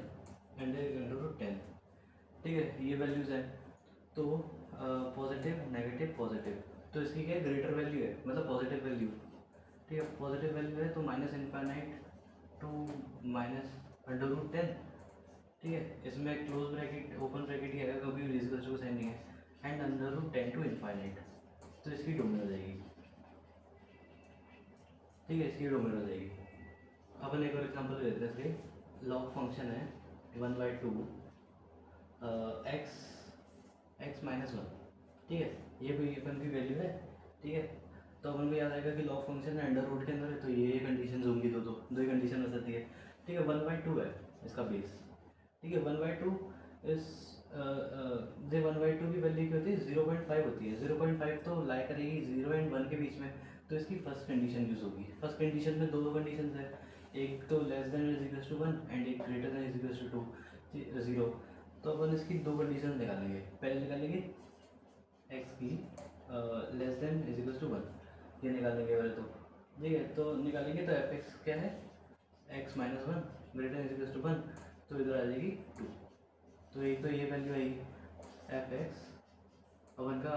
S1: एंड एक अंडर रूट 10, ठीक है, ये वैल्यूज हैं, तो पॉजिटिव नेगेटिव पॉजिटिव, तो इसकी क्या है, ग्रेटर वैल्यू है मतलब पॉजिटिव वैल्यू, ठीक है, पॉजिटिव वैल्यू है तो -∞ टू अंडर रूट 10, ठीक है, इसमें क्लोज ब्रैकेट ओपन ब्रैकेट ही आएगा क्योंकि रिजल्ट को साइन नहीं है, and under root 10 to infinite, तो इसकी डोमेन हो जाएगी, ठीक है, इसकी डोमेन हो जाएगी। अपन एक और एग्जांपल लेते हैं, इसके लॉग फंक्शन है 1/2 x -1, ठीक है, ये कोई अपन की वैल्यू है, ठीक है, तो अपन को याद आएगा कि लॉग फंक्शन है अंडर रूट के अंदर है, तो ये कंडीशन होंगी, दो ही कंडीशन हो सकती है, ठीक है, 1/2 है इसका बेस, ठीक है, 1/2 इस 1/2 की वैल्यू क्या होती है, 0.5 होती है, 0.5 तो लाई करेगी 0 एंड 1 के बीच में, तो इसकी फर्स्ट कंडीशन यूज होगी, फर्स्ट कंडीशन में दो कंडीशन है, एक तो less than is equal to 1 and एक greater than is equal to 0, तो अपन इसकी दो कंडीशन निकालेंगे, पहले निकालेंगे एक्स की less than is equal to 1, ये निकालेंगे पहले, तो ठीक है, तो निकालेंगे तो एफ एक्स क्या है, x -1 greater is equal to 1, तो इधर आ जाएगी 2, तो एक तो ये वैल्यू आएगी एफ एक्स, अपन का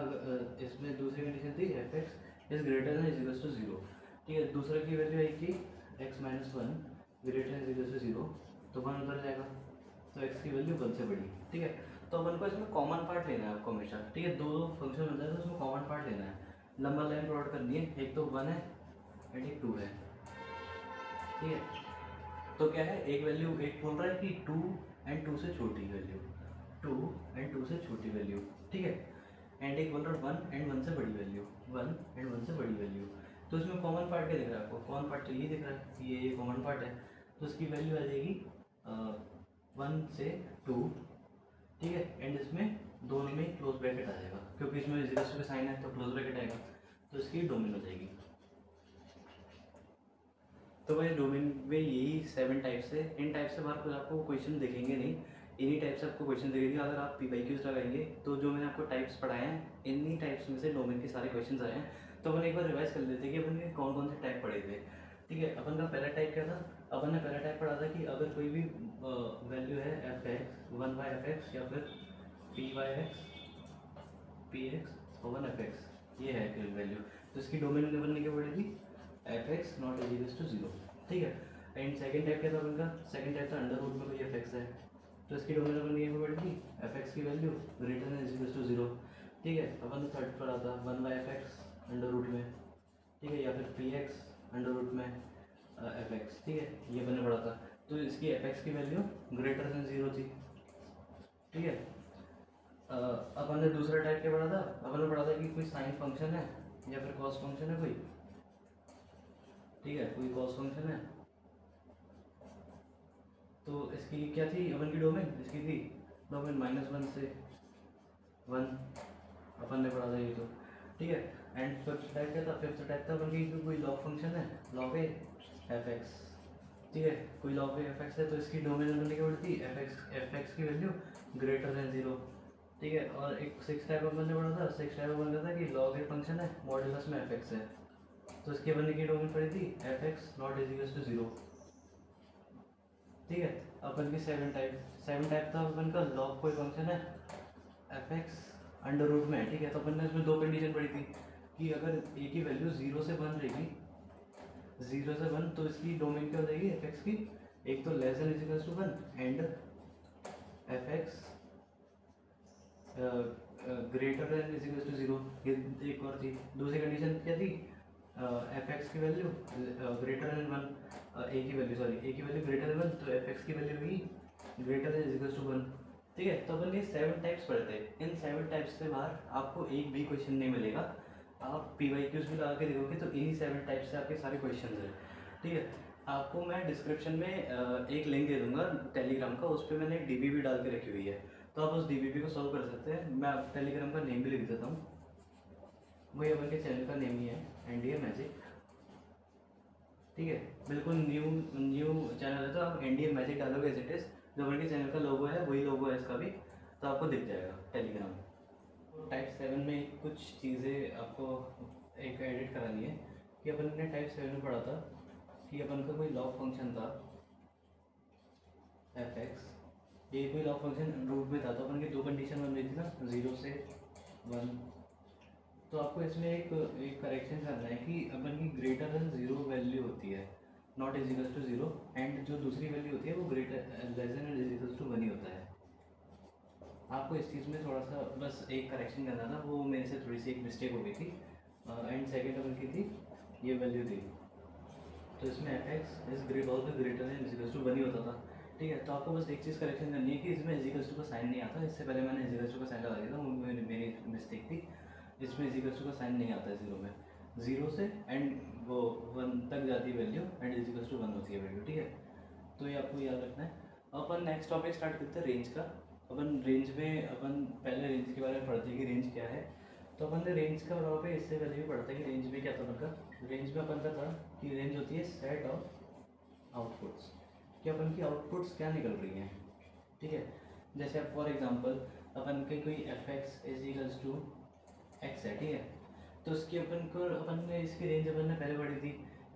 S1: इसमें दूसरी कंडीशन थी f x is greater than is equal to 0, ठीक है, दूसरे की वैल्यू आएगी x -1 greater is equal to 0, तो 1 उधर जाएगा, तो x की वैल्यू 1 से बड़ी, ठीक है, तो अपन को इसमें कॉमन पार्ट लेना है आपको हमेशा, ठीक है, दो फंक्शन बनता है तो उसमें कॉमन पार्ट लेना है, लंबा लाइन प्लॉट करनी है, एक तो 1 है एंड एक 2 है, ठीक है, तो क्या है, एक वैल्यू एक बोल रहा है कि 2 एंड 2 से छोटी वैल्यू, 2 एंड 2 से छोटी वैल्यू, ठीक है, एंड एक बोल रहा है 1 एंड 1 से बड़ी वैल्यू, 1 एंड 1 से बड़ी वैल्यू, तो इसमें कॉमन पार्ट क्या दिख रहा है आपको, कॉमन पार्ट तो ये दिख रहा है, ये कॉमन पार्ट है, तो इसकी वैल्यू आ जाएगी 1 से 2, ठीक है, एंड इसमें दोनों में क्लोज ब्रैकेट आ जाएगा क्योंकि इसमें जीरो का साइन है तो क्लोज ब्रैकेट आएगा, तो इसकी डोमेन हो जाएगी। तो भाई डोमेन में यही 7 टाइप्स है, इन टाइप से बाहर कुछ आपको क्वेश्चन देखेंगे नहीं, इन्हीं टाइप से आपको क्वेश्चन देखेंगे, अगर आप PYQs लगाएंगे तो जो मैंने आपको टाइप्स पढ़ाए हैं इन्हीं टाइप्स में से डोमेन के सारे क्वेश्चन आए हैं। तो अपन एक बार रिवाइज कर लेते हैं कि अपन ने कौन कौन से टाइप पढ़े थे, ठीक है। अपन का पहला टाइप क्या था, अपन ने पहला टाइप पढ़ा था कि अगर कोई भी वैल्यू है f(x) 1/f(x) या फिर p(x) और 1f(x), ये है वैल्यू, तो इसकी डोमेन अपन ने क्या पढ़ी थी, f(x) not is equal to 0, ठीक है। एंड सेकंड टाइप क्या था अपन का, सेकंड टाइप था अंडर रूट में कोई f(x) है, तो इसकी डोमेन अपन ने पढ़ी थी f(x) की value greater than is equal to 0, ठीक है। अपन ने थर्ड पढ़ा था 1/f(x) अंडर रूट में, ठीक है, या फिर px अंडर रूट में f(x), ठीक है, ये अपन ने पढ़ा था। तो इसकी f(x) की वैल्यू ग्रेटर देन 0 थी, ठीक है। अपन ने दूसरा टाइप क्या पढ़ा था, अपन ने पढ़ा था कि कोई साइन फंक्शन है या फिर कॉस फंक्शन है कोई, ठीक है, कोई कॉस फंक्शन है, तो इसकी क्या थी अपन की डोमेन, इसकी थी डोमेन -1 से 1, अपन ने पढ़ा था ये तो, ठीक है। एंड फिफ्थ टाइप क्या था, फिफ्थ टाइप था अपन की कोई लॉग फंक्शन है, लॉग ए एफ एक्स, ठीक है, कोई लॉग ए एफ एक्स है, तो इसकी डोमेन अपन ने क्या पढ़ी थी, एफ एक्स की वैल्यू ग्रेटर देन 0, ठीक है। और एक सिक्स टाइप अपन ने पढ़ा था, सिक्स टाइप अपन का था कि लॉग ए फंक्शन है, मॉड्यूलस में एफ एक्स है, तो इसकी अपन ने की डोमेन पढ़ी थी f x not is equal to 0, ठीक है। अपन की सेवन टाइप था अपन का, लॉग कोई फंक्शन है एफ एक्स अंडर रूट में है, ठीक है। तो अपन ने इसमें दो कंडीशन पढ़ी थी कि अगर ए की वैल्यू 0 से 1 रहेगी, 0 से 1, तो इसकी डोमेन क्या हो जाएगी एफ एक्स की, एक तो less than is equal to 1 and f x greater than is equal to 0, ये एक और थी। दूसरी कंडीशन क्या थी, एफ एक्स की वैल्यू ग्रेटर देन 1, ए की वैल्यू ग्रेटर देन 1, तो एफ एक्स की वैल्यू भी greater than is equal to 1, ठीक है। तो अपन ये 7 टाइप्स पढ़ते हैं, इन 7 टाइप्स से बाहर आपको एक भी क्वेश्चन नहीं मिलेगा, आप पी वाई क्यूज भी लगा के देखोगे तो इन्हीं 7 टाइप्स से आपके सारे क्वेश्चन हैं, ठीक है। आपको मैं डिस्क्रिप्शन में एक लिंक दे दूंगा टेलीग्राम का, उस पर मैंने एक डीबी भी डाल के रखी हुई है, तो आप उस डीबी को सॉल्व कर सकते हैं। मैं आप टेलीग्राम का नेम भी लिख देता हूँ, वही अपन के चैनल का नेम ही है, एनडीए मैजिक, ठीक है। बिल्कुल न्यू चैनल है, तो आप एनडीए मैजिक डालोगे एज इट इज़, जो अपन के चैनल का लोगो है वही लोगो है इसका भी, तो आपको दिख जाएगा टेलीग्राम। तो टाइप 7 में कुछ चीज़ें आपको एक एडिट करानी है कि अपन ने टाइप 7 में पढ़ा था कि अपन का कोई लॉग फंक्शन था एफ एक्स, ये कोई लॉग फंक्शन रूट में था, तो अपन की दो कंडीशन बन रही थी ना, 0 से 1, तो आपको इसमें एक करेक्शन करना है कि अपन की ग्रेटर देन 0 वैल्यू होती है, not is equal to 0, and जो दूसरी वैल्यू होती है वो greater less than is equal to 1 ही होता है। आपको इस चीज़ में थोड़ा सा बस एक करेक्शन करना था, वो मेरे से थोड़ी सी एक मिस्टेक हो गई थी। एंड सेकेंड अपन की थी ये वैल्यू थी, तो इसमें f x is greater than is equal to 1 ही होता था, ठीक है। तो आपको बस एक चीज़ करेक्शन करनी है कि इसमें इजिकल्स टू का साइन नहीं आता, इससे पहले मैंने इजिकल्स टू का साइन लगा दिया था, वो मेरी मिस्टेक थी, इसमें इजिकल्स टू का साइन नहीं आता है 0 में, 0 से एंड वो 1 तक जाती है वैल्यू, एंड इजिकल्स टू 1 होती है वैल्यू, ठीक है। तो ये आपको याद रखना है। अपन नेक्स्ट टॉपिक स्टार्ट करते हैं रेंज का। अपन रेंज में अपन पहले रेंज के बारे में पढ़ते हैं कि रेंज क्या है, तो अपन ने रेंज का वहाँ पे इससे पहले भी पढ़ा था कि रेंज में क्या था अपन का, रेंज में अपन का था कि रेंज होती है सेट ऑफ आउटपुट्स, कि अपन की आउटपुट्स क्या निकल रही हैं, ठीक है। जैसे अब फॉर एग्जांपल अपन के कोई f x is equals to x है, ठीक है, तो इसकी अपन ने इसकी रेंज अपन ने पहले पढ़ी थी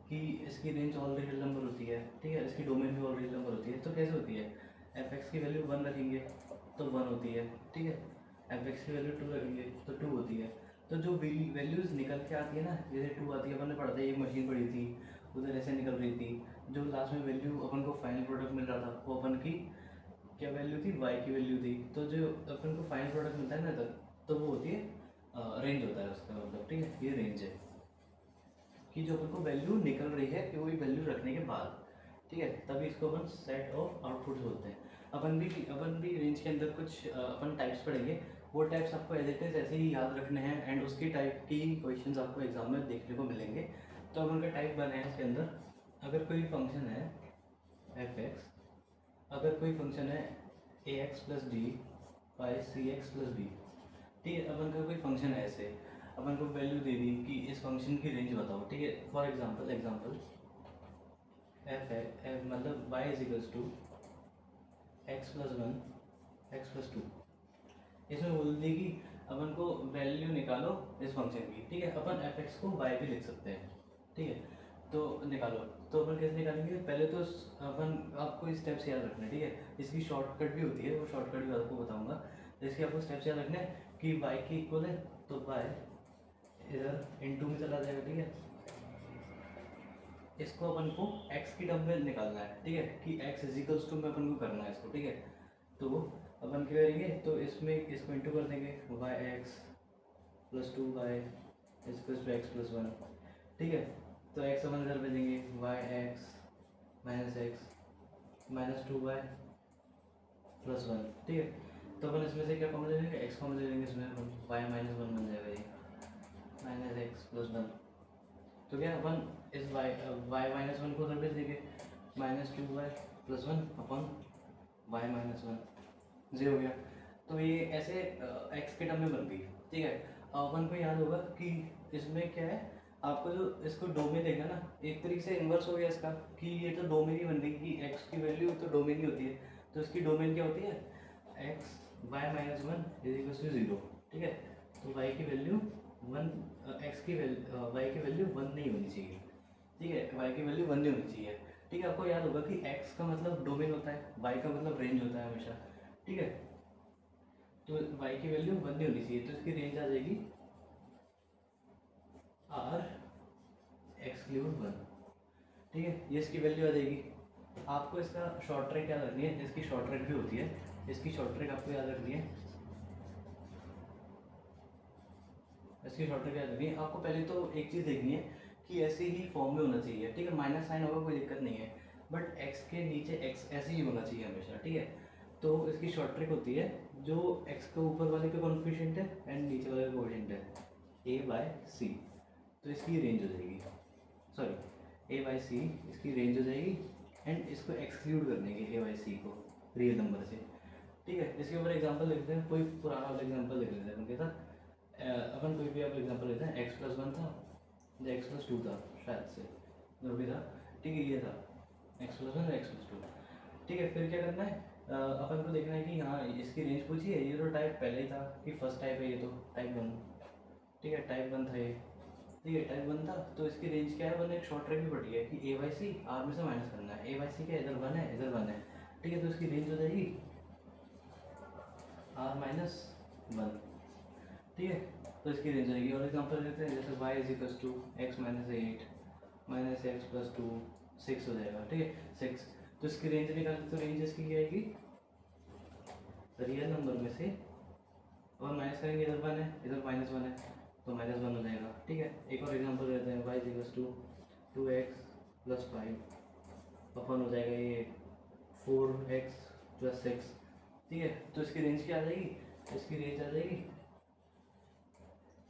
S1: कि इसकी रेंज ऑल रियल नंबर होती है, ठीक है, इसकी डोमेन भी ऑल रियल नंबर होती है। तो कैसे होती है, एफ एक्स की वैल्यू 1 रखेंगे तो 1 होती है, ठीक है, एफ एक्स की वैल्यू 2 रखेंगे तो 2 होती है। तो जो वैल्यूज़ निकल के आती है ना, जैसे 2 आती है, अपन ने पढ़ा था एक मशीन पढ़ी थी, उधर ऐसे निकल रही थी, जो लास्ट में वैल्यू अपन को फाइनल प्रोडक्ट मिल रहा था वो अपन की क्या वैल्यू थी, वाई की वैल्यू थी। तो जो अपन को फाइनल प्रोडक्ट मिलता है ना तक, तो वो होती है रेंज होता है उसका मतलब, ठीक है। ये रेंज है कि जो अपन को वैल्यू निकल रही है कि वही वैल्यू रखने के बाद, ठीक है, तभी इसको अपन सेट ऑफ आउटपुट्स बोलते हैं। अपन भी रेंज के अंदर कुछ अपन टाइप्स पढ़ेंगे, वो टाइप्स आपको एज इट इज ऐसे ही याद रखने हैं, एंड उसकी टाइप की क्वेश्चंस आपको एग्जाम में देखने को मिलेंगे। तो अपन का टाइप बना है इसके अंदर, अगर कोई फंक्शन है एफ एक्स, अगर कोई फंक्शन है a x plus d by c x plus b, ठीक है, अपन का कोई फंक्शन है ऐसे, अपन को वैल्यू दे दी कि इस फंक्शन की रेंज बताओ, ठीक है। फॉर एग्जांपल एफ मतलब y is equals to x plus 1 x plus 2, इसमें बोल दी कि अपन को वैल्यू निकालो इस फंक्शन की, ठीक है। अपन एफ एक्स को वाई भी लिख सकते हैं, ठीक है, तो निकालो। तो अपन कैसे निकालेंगे, पहले तो अपन आपको स्टेप्स याद रखना है, ठीक है। इसकी शॉर्टकट भी होती है, वो शॉर्टकट भी आपको बताऊंगा। इसके आपको स्टेप्स याद रखने हैं कि वाई की इक्वल है तो वाई इधर इनटू में चला जाएगा, ठीक है। इसको अपन को x की टर्म में निकालना है, ठीक है, कि x इज इक्वल्स टू में अपन को करना है इसको, ठीक है। तो अपन क्या करेंगे, तो इसमें इसको इंटू कर देंगे, y x plus 2 y equals to x plus 1, ठीक है। तो x अपन इधर भेजेंगे, y x minus 2 y plus 1, ठीक है। तो अपन इसमें से क्या कॉमन ले लेंगे, x कॉमन ले लेंगे, इसमें अपन वाई माइनस 1 बन जाएगा, ये माइनस एक्स प्लस 1, तो क्या अपन इस वाई माइनस वन को उधर भेज देंगे, -2y + 1 upon Y minus one, ये हो गया। तो ये ऐसे एक्स के टर्म में बन गई, ठीक है। अपन को याद होगा कि इसमें क्या है, आपको जो इसको डोमेन देखना ना, एक तरीके से इन्वर्स हो गया इसका, कि ये तो डोमेन ही बन गई कि एक्स की वैल्यू तो डोमेन ही होती है, तो इसकी डोमेन क्या होती है, एक्स वाई माइनस वन = 0, ठीक है। तो वाई की वैल्यू वन, एक्स की वैल्यू वाई की वैल्यू वन नहीं होनी चाहिए, ठीक है, वाई की वैल्यू वन नहीं होनी चाहिए, ठीक है। आपको याद होगा कि एक्स का मतलब डोमेन होता है, वाई का मतलब रेंज होता है हमेशा, ठीक है। तो वाई की वैल्यू वन नहीं होनी चाहिए, तो इसकी रेंज आ जाएगी आर एक्सक्लूड वन, ठीक है, ये इसकी वैल्यू आ जाएगी। आपको इसका शॉर्ट ट्रैक याद रखनी है, इसकी शॉर्ट ट्रैक भी होती है, इसकी शॉर्ट ट्रैक आपको याद रखनी है, इसकी शॉर्ट ट्रैक याद रखनी है। आपको पहले तो एक चीज़ देखनी है कि ऐसे ही फॉर्म में होना चाहिए, ठीक है, माइनस साइन होगा कोई दिक्कत नहीं है, बट एक्स के नीचे एक्स ऐसे ही होना चाहिए हमेशा, ठीक है। तो इसकी शॉर्ट ट्रिक होती है, जो एक्स के ऊपर वाले का कॉन्फिडेंट है एंड नीचे वाले का कोएफिशिएंट है a/c, तो इसकी रेंज हो जाएगी, सॉरी a/c इसकी रेंज हो जाएगी, एंड इसको एक्सक्लूड कर देंगे a/c को रियल नंबर से, ठीक है। इसके ऊपर एग्जांपल लिखते हैं, कोई पुराना वाला एग्जांपल लिख लेते हैं उनके साथ। अपन कोई भी आप एग्जांपल लेते हैं, x+1 था या x+2 था, शायद से जो भी था, ठीक है, ये था x+1 या x+2, ठीक है। फिर क्या करना है, अपन को देखना है कि हाँ इसकी रेंज पूछी है, ये तो टाइप पहले ही था कि फर्स्ट टाइप है, ये तो टाइप वन, ठीक है, टाइप वन था ये, ठीक है, टाइप वन था, तो इसकी रेंज क्या है, वन एक शॉर्ट ट्रैक भी पड़ी है कि a/c आर में से माइनस करना है, a/c क्या इधर वन है, इधर वन है, ठीक है। तो इसकी रेंज हो जाएगी r-1, ठीक है, तो इसकी रेंज आएगी। और एग्जांपल लेते हैं, जैसे y = x - 8 - x + 2 6 हो जाएगा, ठीक है, 6। तो इसकी रेंज निकालते तो रेंज इसकी क्या आएगी, रियल नंबर में से, और माइनस करेंगे, इधर वन है इधर -1 है, तो -1 हो जाएगा, ठीक है। एक और एग्जांपल लेते हैं, y = 2x + 5 अपन हो जाएगा ये 4x + 6, ठीक है। तो इसकी रेंज क्या आ जाएगी, इसकी रेंज आ जाएगी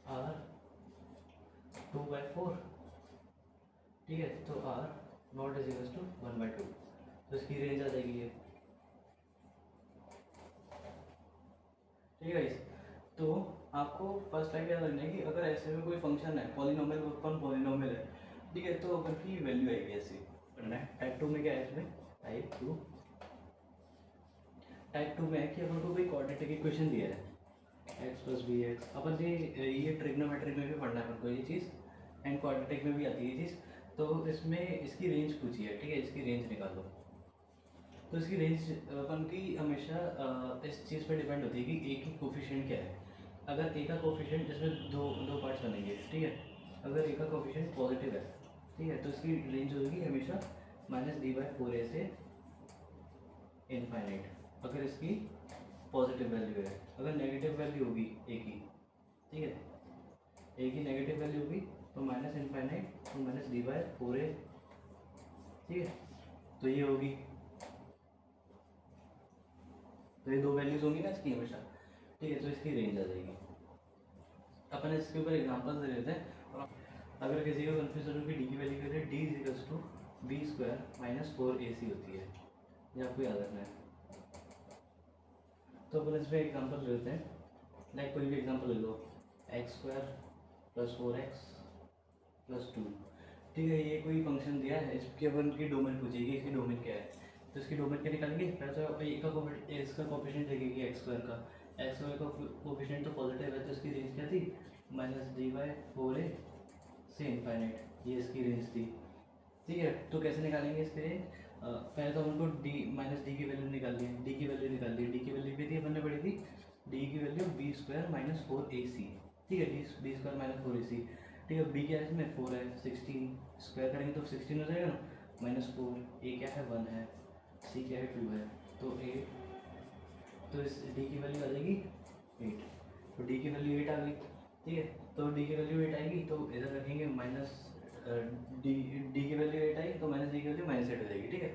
S1: r 2/4, ठीक है। तो r नॉट = 1/2, तो इसकी रेंज आ जाएगी ये, ठीक है गाइस। तो आपको फर्स्ट टाइम याद रखना है कि अगर ऐसे में कोई फंक्शन है, पॉलिनोमियल अपन पॉलिनोमियल है, ठीक है, तो अपन की वैल्यू आएगी ऐसे करना है। टाइप टू में क्या है, इसमें टाइप टू में है कि अपन को कोई क्वाड्रेटिक इक्वेशन दिया है x + bx, अपन ये ट्रिग्नोमेट्रिक में भी पढ़ना है अपन को ये चीज़, एंड क्वाड्रेटिक में भी आती है ये चीज़। तो इसमें इसकी रेंज पूछी है, ठीक है, इसकी रेंज निकालो। तो इसकी रेंज अपन की हमेशा इस चीज़ पे डिपेंड होती है कि a की कोफिशिएंट क्या है। अगर a का कोफिशिएंट, इसमें दो पार्ट्स बनेंगे, ठीक है। अगर a का कोफिशिएंट पॉजिटिव है, ठीक है, तो इसकी रेंज होगी हमेशा -d/4a से इनफाइनाइट, अगर इसकी पॉजिटिव वैल्यू है। अगर नेगेटिव वैल्यू होगी a की, ठीक है, a की नेगेटिव वैल्यू होगी तो -इनफाइनाइट तो -d/4a, ठीक है। तो ये होगी, तो ये दो वैल्यूज होंगी ना इसकी हमेशा, ठीक है। तो इसकी रेंज आ जाएगी। अपन इसके ऊपर एग्जांपल दे देते हैं। और अगर किसी को कन्फ्यूजन हो कि डी की वैल्यू कहते हैं, d = b² - 4ac होती है, ये आपको याद रखना है। तो अपन इस पर एग्जांपल ले लेते हैं, लाइक कोई भी एग्जांपल ले लो, x² + 4x + 2, ठीक है। ये कोई फंक्शन दिया है, इसकी अपन की डोमेन पूछेगी, इसकी डोमेन क्या है, तो इसकी डोमेन क्या निकालेंगे, पहले तो इसका कोफिशिएंट देखेगी x² का, x² का कोफिशिएंट तो पॉजिटिव है, तो इसकी रेंज क्या थी, -d/4a से इनफाइनाइट, ये इसकी रेंज थी, ठीक है। तो कैसे निकालेंगे इसकी रेंज, पहले तो हमको d की वैल्यू निकालनी है, d की वैल्यू निकाल दी, d की वैल्यू भी थी अपन ने पढ़ी थी, d की वैल्यू b² - 4ac, ठीक है, b² - 4ac, ठीक है। b क्या है इसमें 4 है, 16 स्क्वायर करेंगे तो 16 हो जाएगा ना, -4, a क्या है 1 है, c क्या है 2 है, तो 8, तो इस d की वैल्यू आ जाएगी 8, तो d की वैल्यू 8 आ गई, ठीक है। तो d की वैल्यू 8 आएगी तो इधर रखेंगे माइनस, डी की वैल्यू 8 आई तो -d की वैल्यू -8 हो जाएगी, ठीक है।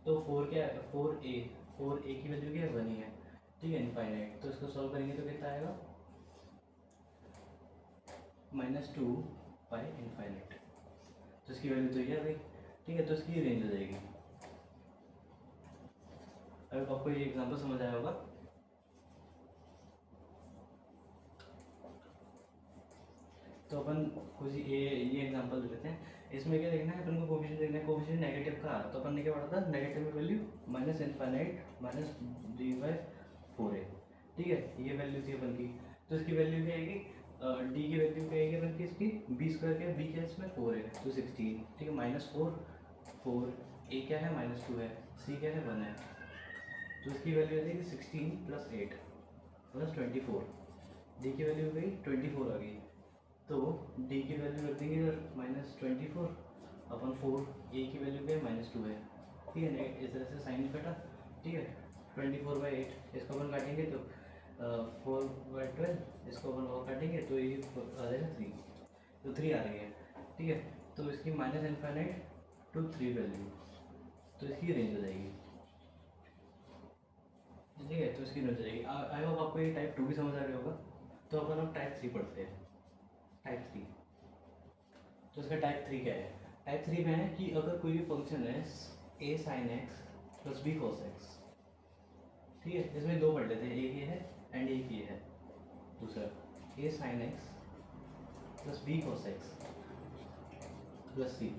S1: तो 4 क्या है, 4a की वैल्यू क्या है 1 ही है, ठीक है, इनफाइनाइट। तो इसको सॉल्व करेंगे तो कितना आएगा, -2/∞, तो इसकी वैल्यू तो ये आ गई, ठीक है, तो इसकी रेंज हो जाएगी। अब आपको ये एग्जांपल समझ आया होगा। तो अपन कुछ ये एग्जांपल लेते हैं। इसमें क्या देखना है अपन को, कोफिशिएंट देखना है। कोफिशिएंट नेगेटिव का, तो अपन ने क्या पढ़ा था, नेगेटिव में value minus infinite minus d/4 है, ठीक है, ये वैल्यू थी अपन की। तो इसकी वैल्यू क्या आएगी, डी की वैल्यू क्या आएगी अपन की, इसकी बी स्क्वायर क्या, बी क्या है इसमें 4 है, तो 16, ठीक है, -4 ए क्या है -2 है, सी क्या है 1 है, तो इसकी वैल्यू आ जाएगी 16 + 8 + 24। डी की वैल्यू हो गई 24 आ गई, तो डी की वैल्यू रख देंगे इधर -24 अपन 4, ए की वैल्यू क्या है -2 है, ठीक है, इस तरह से साइन कटा, ठीक है। 24/8 इसको अपन काटेंगे तो 4/12, इसको अपन और काटेंगे तो ये आ जाएगा 3, तो 3 आ रही है, ठीक है। तो इसकी -∞ to 3 वैल्यू, तो इसकी रेंज हो जाएगी, ठीक है, तो इसकी रेंज हो जाएगी। आई होप आपको ये टाइप 2 भी समझ आ गया होगा। तो अपन अब टाइप 3 पढ़ते हैं। टाइप 3, तो इसका टाइप 3 क्या है, टाइप 3 में है कि अगर कोई भी फंक्शन है a sin x + b cos x, ठीक है, इसमें दो पढ़ लेते हैं, एक ये है एंड एक ये है दूसरा, a sin x + b cos x + c,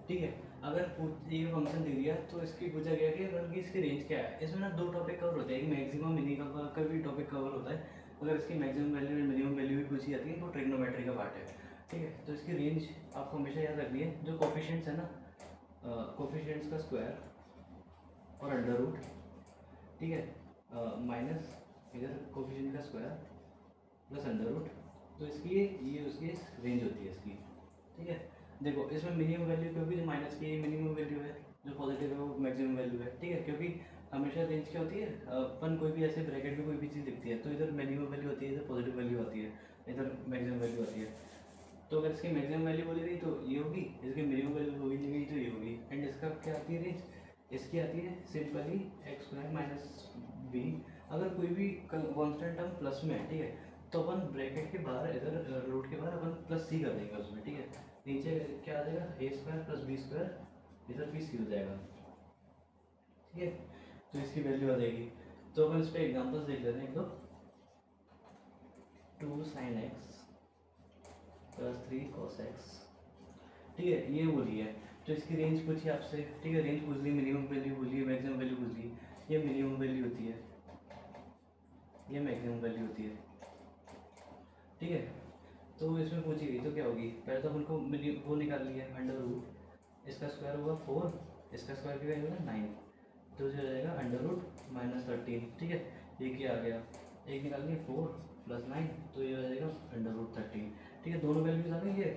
S1: ठीक है। अगर ये फंक्शन दे दिया तो इसकी पूछा गया कि बल्कि इसकी रेंज क्या है। इसमें ना दो टॉपिक कवर होते हैं, एक मैक्सिमम मिनिमम का भी टॉपिक कवर होता है। अगर इसकी मैक्सिमम वैल्यू और मिनिमम वैल्यू भी पूछी जाती है तो ट्रिग्नोमेट्री का पार्ट है, ठीक है। तो इसकी रेंज आपको हमेशा याद रखनी है, जो कोफिशिएंट्स है ना, कोफिशिएंट्स का स्क्वायर और अंडर रूट, ठीक है, माइनस इधर कोफिशिएंट का स्क्वायर प्लस अंडर रूट, तो इसकी ये उसकी रेंज होती है इसकी, ठीक है। देखो इसमें मिनिमम वैल्यू, क्योंकि जो माइनस की मिनिमम वैल्यू है, जो पॉजिटिव है वो मैक्सिमम वैल्यू है, ठीक है। क्योंकि हमेशा रेंज क्या होती है, अपन कोई भी ऐसे ब्रैकेट में कोई भी चीज़ लिखती है तो इधर मिनिमम वैल्यू होती है, इधर पॉजिटिव वैल्यू आती है, इधर मैक्सिमम वैल्यू आती है। तो अगर इसकी मैक्सिमम वैल्यू बोली गई तो ये होगी, इसकी मिनिमम वैल्यू बोली गई तो ये होगी, एंड इसका क्या आती है रेंज, इसकी आती है सिंपली x² - b। अगर कोई भी कॉन्स्टेंट टर्म प्लस में है, ठीक है, तो अपन ब्रैकेट के बाहर इधर रूट के बाहर अपन +c कर देंगे उसमें, ठीक है। नीचे क्या आ जाएगा, a² + b², इधर भी c हो जाएगा, ठीक है। तो इसकी वैल्यू आ जाएगी। तो अपन इस पर एग्जाम्पल्स देख लेते हैं एक दो। 2 sin x + 3 cos x, ठीक है, ये बोली है। तो इसकी रेंज पूछी आपसे, ठीक है, रेंज पूछ ली, मिनिमम वैल्यू पूछ ली, मैक्सिमम वैल्यू पूछ ली। ये मिनिमम वैल्यू होती है, ये मैक्सिमम वैल्यू होती है, ठीक है। तो इसमें पूछी गई तो क्या होगी, पहले तो हमको वो निकाल लिया अंडर रूट, इसका स्क्वायर होगा 4, इसका स्क्वायर क्या होगा 9, तो जो हो जाएगा अंडर रूट -13, ठीक है। ये क्या आ गया, एक निकाल लिया 4 + 9, तो ये हो जाएगा अंडर रूट 13, ठीक है। दोनों वैल्यूज आ गई है,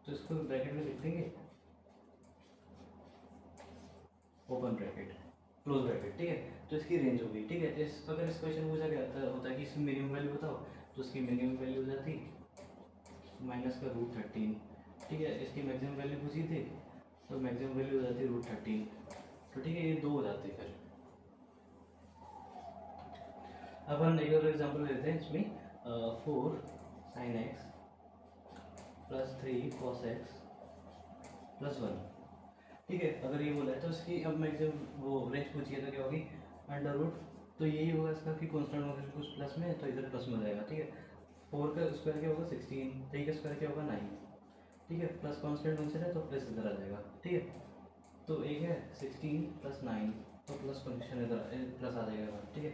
S1: तो इसको ब्रैकेट में लिख देंगे, ओपन ब्रैकेट क्लोज ब्रैकेट, ठीक है। तो इसकी रेंज हो गई, ठीक है। इस अगर इस क्वेश्चन पूछा गया होता है कि इसकी मिनिमम वैल्यू बताओ, तो इसकी मिनिमम वैल्यू हो जाती -√13, ठीक है। इसकी मैक्सिमम वैल्यू पूछी थी तो मैक्सिमम वैल्यू हो जाती √13, तो ठीक है, ये दो हो जाते हैं। फिर अब हम एक और एग्जाम्पल लेते हैं इसमें, 4 sin x + 3 cos x + 1, ठीक है। अगर ये बोला है तो इसकी अब मैक्सिमम वो रेंज पूछिए तो क्या होगी, अंडर रूट, तो यही होगा इसका कि कॉन्स्टेंट अगर कुछ प्लस में है तो इधर प्लस में हो जाएगा, ठीक है। 4 का स्क्वायर क्या होगा 16, 3 का स्क्वायर क्या होगा 9, ठीक है, प्लस कॉन्स्टेंट फंक्शन है तो प्लस इधर आ जाएगा, ठीक है। तो एक है 16 + 9, तो प्लस फंक्शन इधर प्लस आ जाएगा, ठीक है।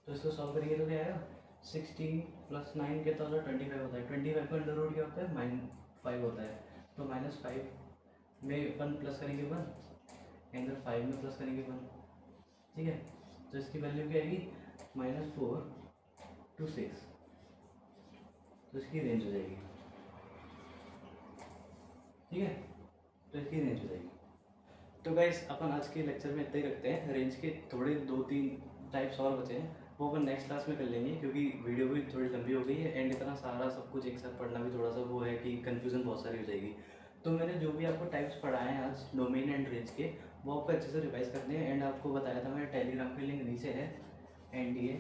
S1: तो इसको सॉल्व करेंगे तो क्या आएगा, 16 + 9 कितना होता है 25 होता है, 25 का अंडर रूट क्या होता है -5 होता है, तो -5 में 1 प्लस करेंगे 1, इधर 5 में प्लस करेंगे 1, ठीक है। तो इसकी वैल्यू क्या आएगी -4 to 6, तो इसकी रेंज हो जाएगी, ठीक है। तो इसकी रेंज हो जाएगी। तो गाइस अपन आज के लेक्चर में इतना ही रखते हैं। रेंज के थोड़े 2-3 टाइप्स और बचे हैं, वो अपन नेक्स्ट क्लास में कर लेंगे, क्योंकि वीडियो भी थोड़ी लंबी हो गई है एंड इतना सारा सब कुछ एक साथ पढ़ना भी थोड़ा सा वो है कि कन्फ्यूज़न बहुत सारी हो जाएगी। तो मैंने जो भी आपको टाइप्स पढ़ाए हैं आज डोमेन एंड रेंज के, वो आपको अच्छे से रिवाइज करने हैं। एंड आपको बताया था मेरे टेलीग्राम की लिंक नीचे है, NDA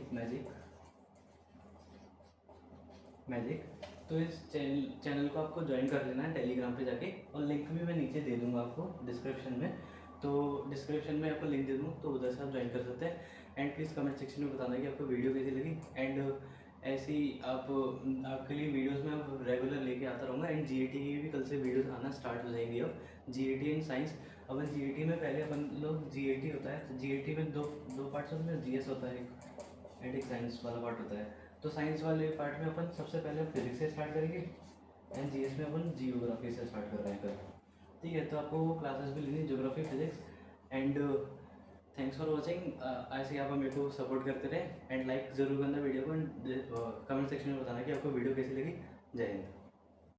S1: मैजिक। तो तो इस चैनल को आपको ज्वाइन कर लेना है टेलीग्राम पे जाके, और लिंक भी मैं नीचे दे दूँगा आपको डिस्क्रिप्शन में। तो डिस्क्रिप्शन में आपको लिंक दे दूँगा, तो उधर से आप ज्वाइन कर सकते हैं। एंड प्लीज़ कमेंट सेक्शन में बताना कि आपको वीडियो कैसी लगी। एंड ऐसी आपके लिए वीडियोस में अब रेगुलर लेके आता रहूँगा। एंड जीएटी की भी कल से वीडियोस आना स्टार्ट हो जाएंगी। अब GAT and science, upon GAT में पहले अपन लोग जीएटी होता है, तो जीएटी में दो पार्ट्स होते हैं, जीएस होता है एंड एक साइंस वाला पार्ट होता है। तो साइंस वाले पार्ट में अपन सबसे पहले फिजिक्स से स्टार्ट करेंगे, एंड जीएस में अपन जियोग्राफी से स्टार्ट कर रहे हैं कल। ठीक है, तो आपको वो क्लासेस भी लेनी, geography, physics. And thanks for watching. ऐसे ही आप मेरे को सपोर्ट करते रहे। एंड लाइक ज़रूर करना वीडियो को, एंड कमेंट सेक्शन में बताना कि आपको वीडियो कैसी लगी। जय हिंद।